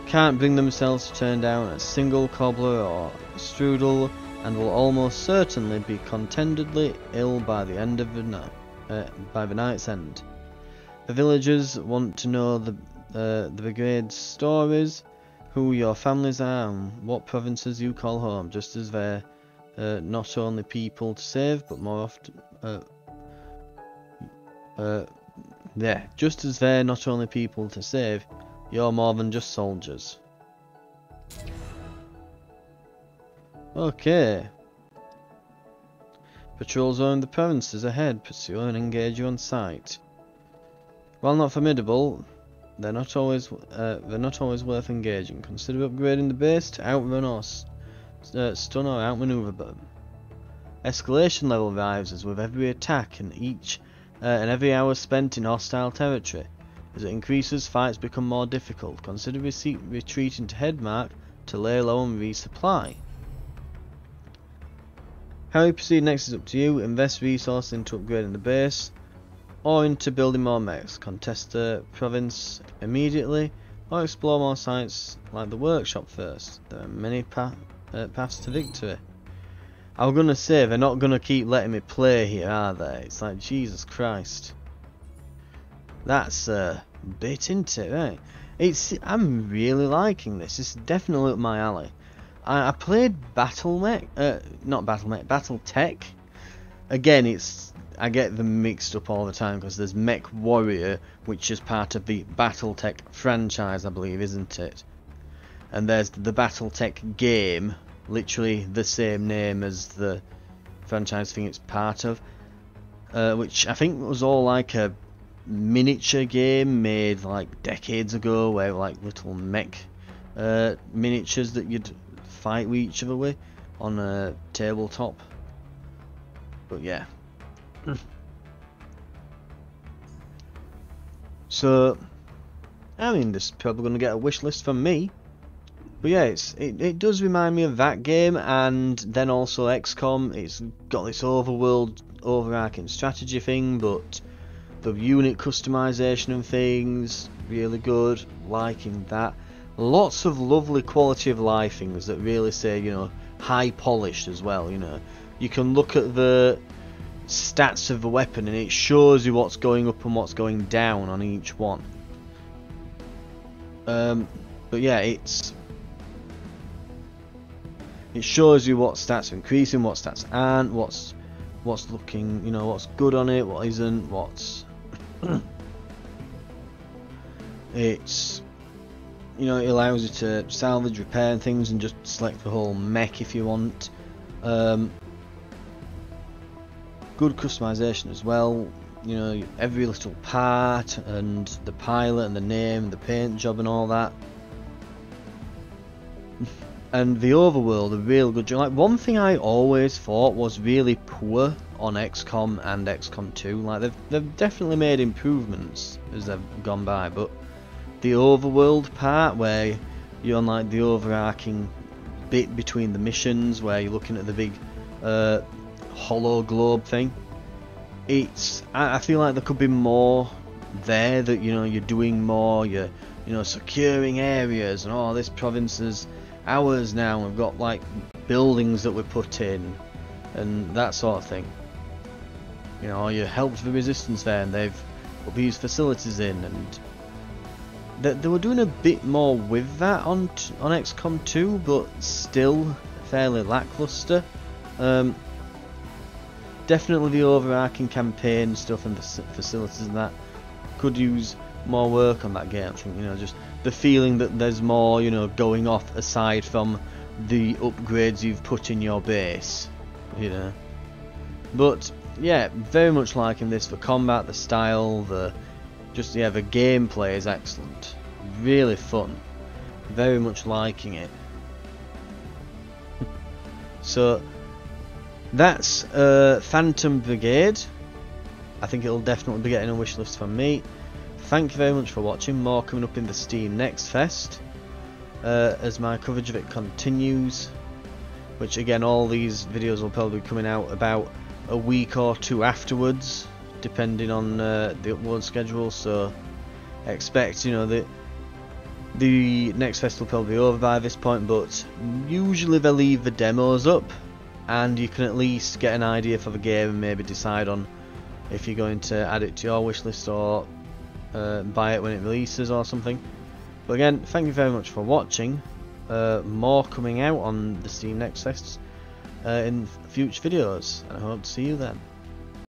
can't bring themselves to turn down a single cobbler or strudel, and will almost certainly be contentedly ill by the end of the night. By the night's end, the villagers want to know the Brigade's stories, who your families are, and what provinces you call home. Just as they're not only people to save, but more often, just as they're not only people to save, you're more than just soldiers. Okay. Patrols around the provinces ahead. Pursue and engage you on sight. While not formidable, they're not always worth engaging. Consider upgrading the base to outrun or stun or outmaneuver them. Escalation level rises with every attack and every hour spent in hostile territory. As it increases, fights become more difficult. Consider retreating to Headmark to lay low and resupply. How you proceed next is up to you. Invest resources into upgrading the base or into building more mechs. Contest the province immediately or explore more sites like the workshop first. There are many paths to victory. I was gonna say, they're not gonna keep letting me play here, are they? It's like, Jesus Christ. That's a bit into it, right? I'm really liking this. It's definitely up my alley. I played Battletech. Again, I get them mixed up all the time because there's Mech Warrior, which is part of the Battletech franchise, I believe, isn't it? And there's the Battletech game, literally the same name as the franchise thing it's part of, which I think was all like a miniature game made like decades ago, where like little mech miniatures that you'd fight with each other with on a tabletop. But yeah. So I mean, this is probably going to get a wish list from me. But yeah, it does remind me of that game, and then also XCOM. It's got this overarching strategy thing, but the unit customization and things, really good, liking that. Lots of lovely quality of life things that really say, you know, high polished as well, you know. You can look at the stats of the weapon and it shows you what's going up and what's going down on each one. But yeah, it shows you what stats are increasing, what stats aren't, what's looking, you know, what's good on it, what isn't, what's it's, you know, it allows you to salvage, repair things and just select the whole mech if you want. Good customization as well, you know, every little part and the pilot and the name, the paint job and all that. And the overworld, a real good job. Like, one thing I always thought was really poor on XCOM and XCOM 2. Like, they've definitely made improvements as they've gone by, but the overworld part, where you're on like the overarching bit between the missions, where you're looking at the big hollow globe thing, I feel like there could be more there. That, you know, you're doing more, you're, you know, securing areas, and oh, this province is ours now, we've got like buildings that we put in and that sort of thing, you know, you helped the resistance there and they've put these facilities in, and they were doing a bit more with that on XCOM 2, but still fairly lackluster. Definitely the overarching campaign stuff and the facilities and that could use more work on that game. I think, you know, just the feeling that there's more, you know, going off aside from the upgrades you've put in your base, you know. But yeah, very much liking this. The combat, the style, the gameplay is excellent, really fun, very much liking it. So that's Phantom Brigade. I think it'll definitely be getting a wish list from me. Thank you very much for watching. More coming up in the Steam Next Fest as my coverage of it continues, which again, all these videos will probably be coming out about a week or two afterwards, depending on the upload schedule. So expect, you know, the Next Fest will probably be over by this point, but usually they leave the demos up and you can at least get an idea for the game and maybe decide on if you're going to add it to your wish list or buy it when it releases or something. But again, thank you very much for watching. More coming out on the Steam Next Fest in future videos, and I hope to see you then.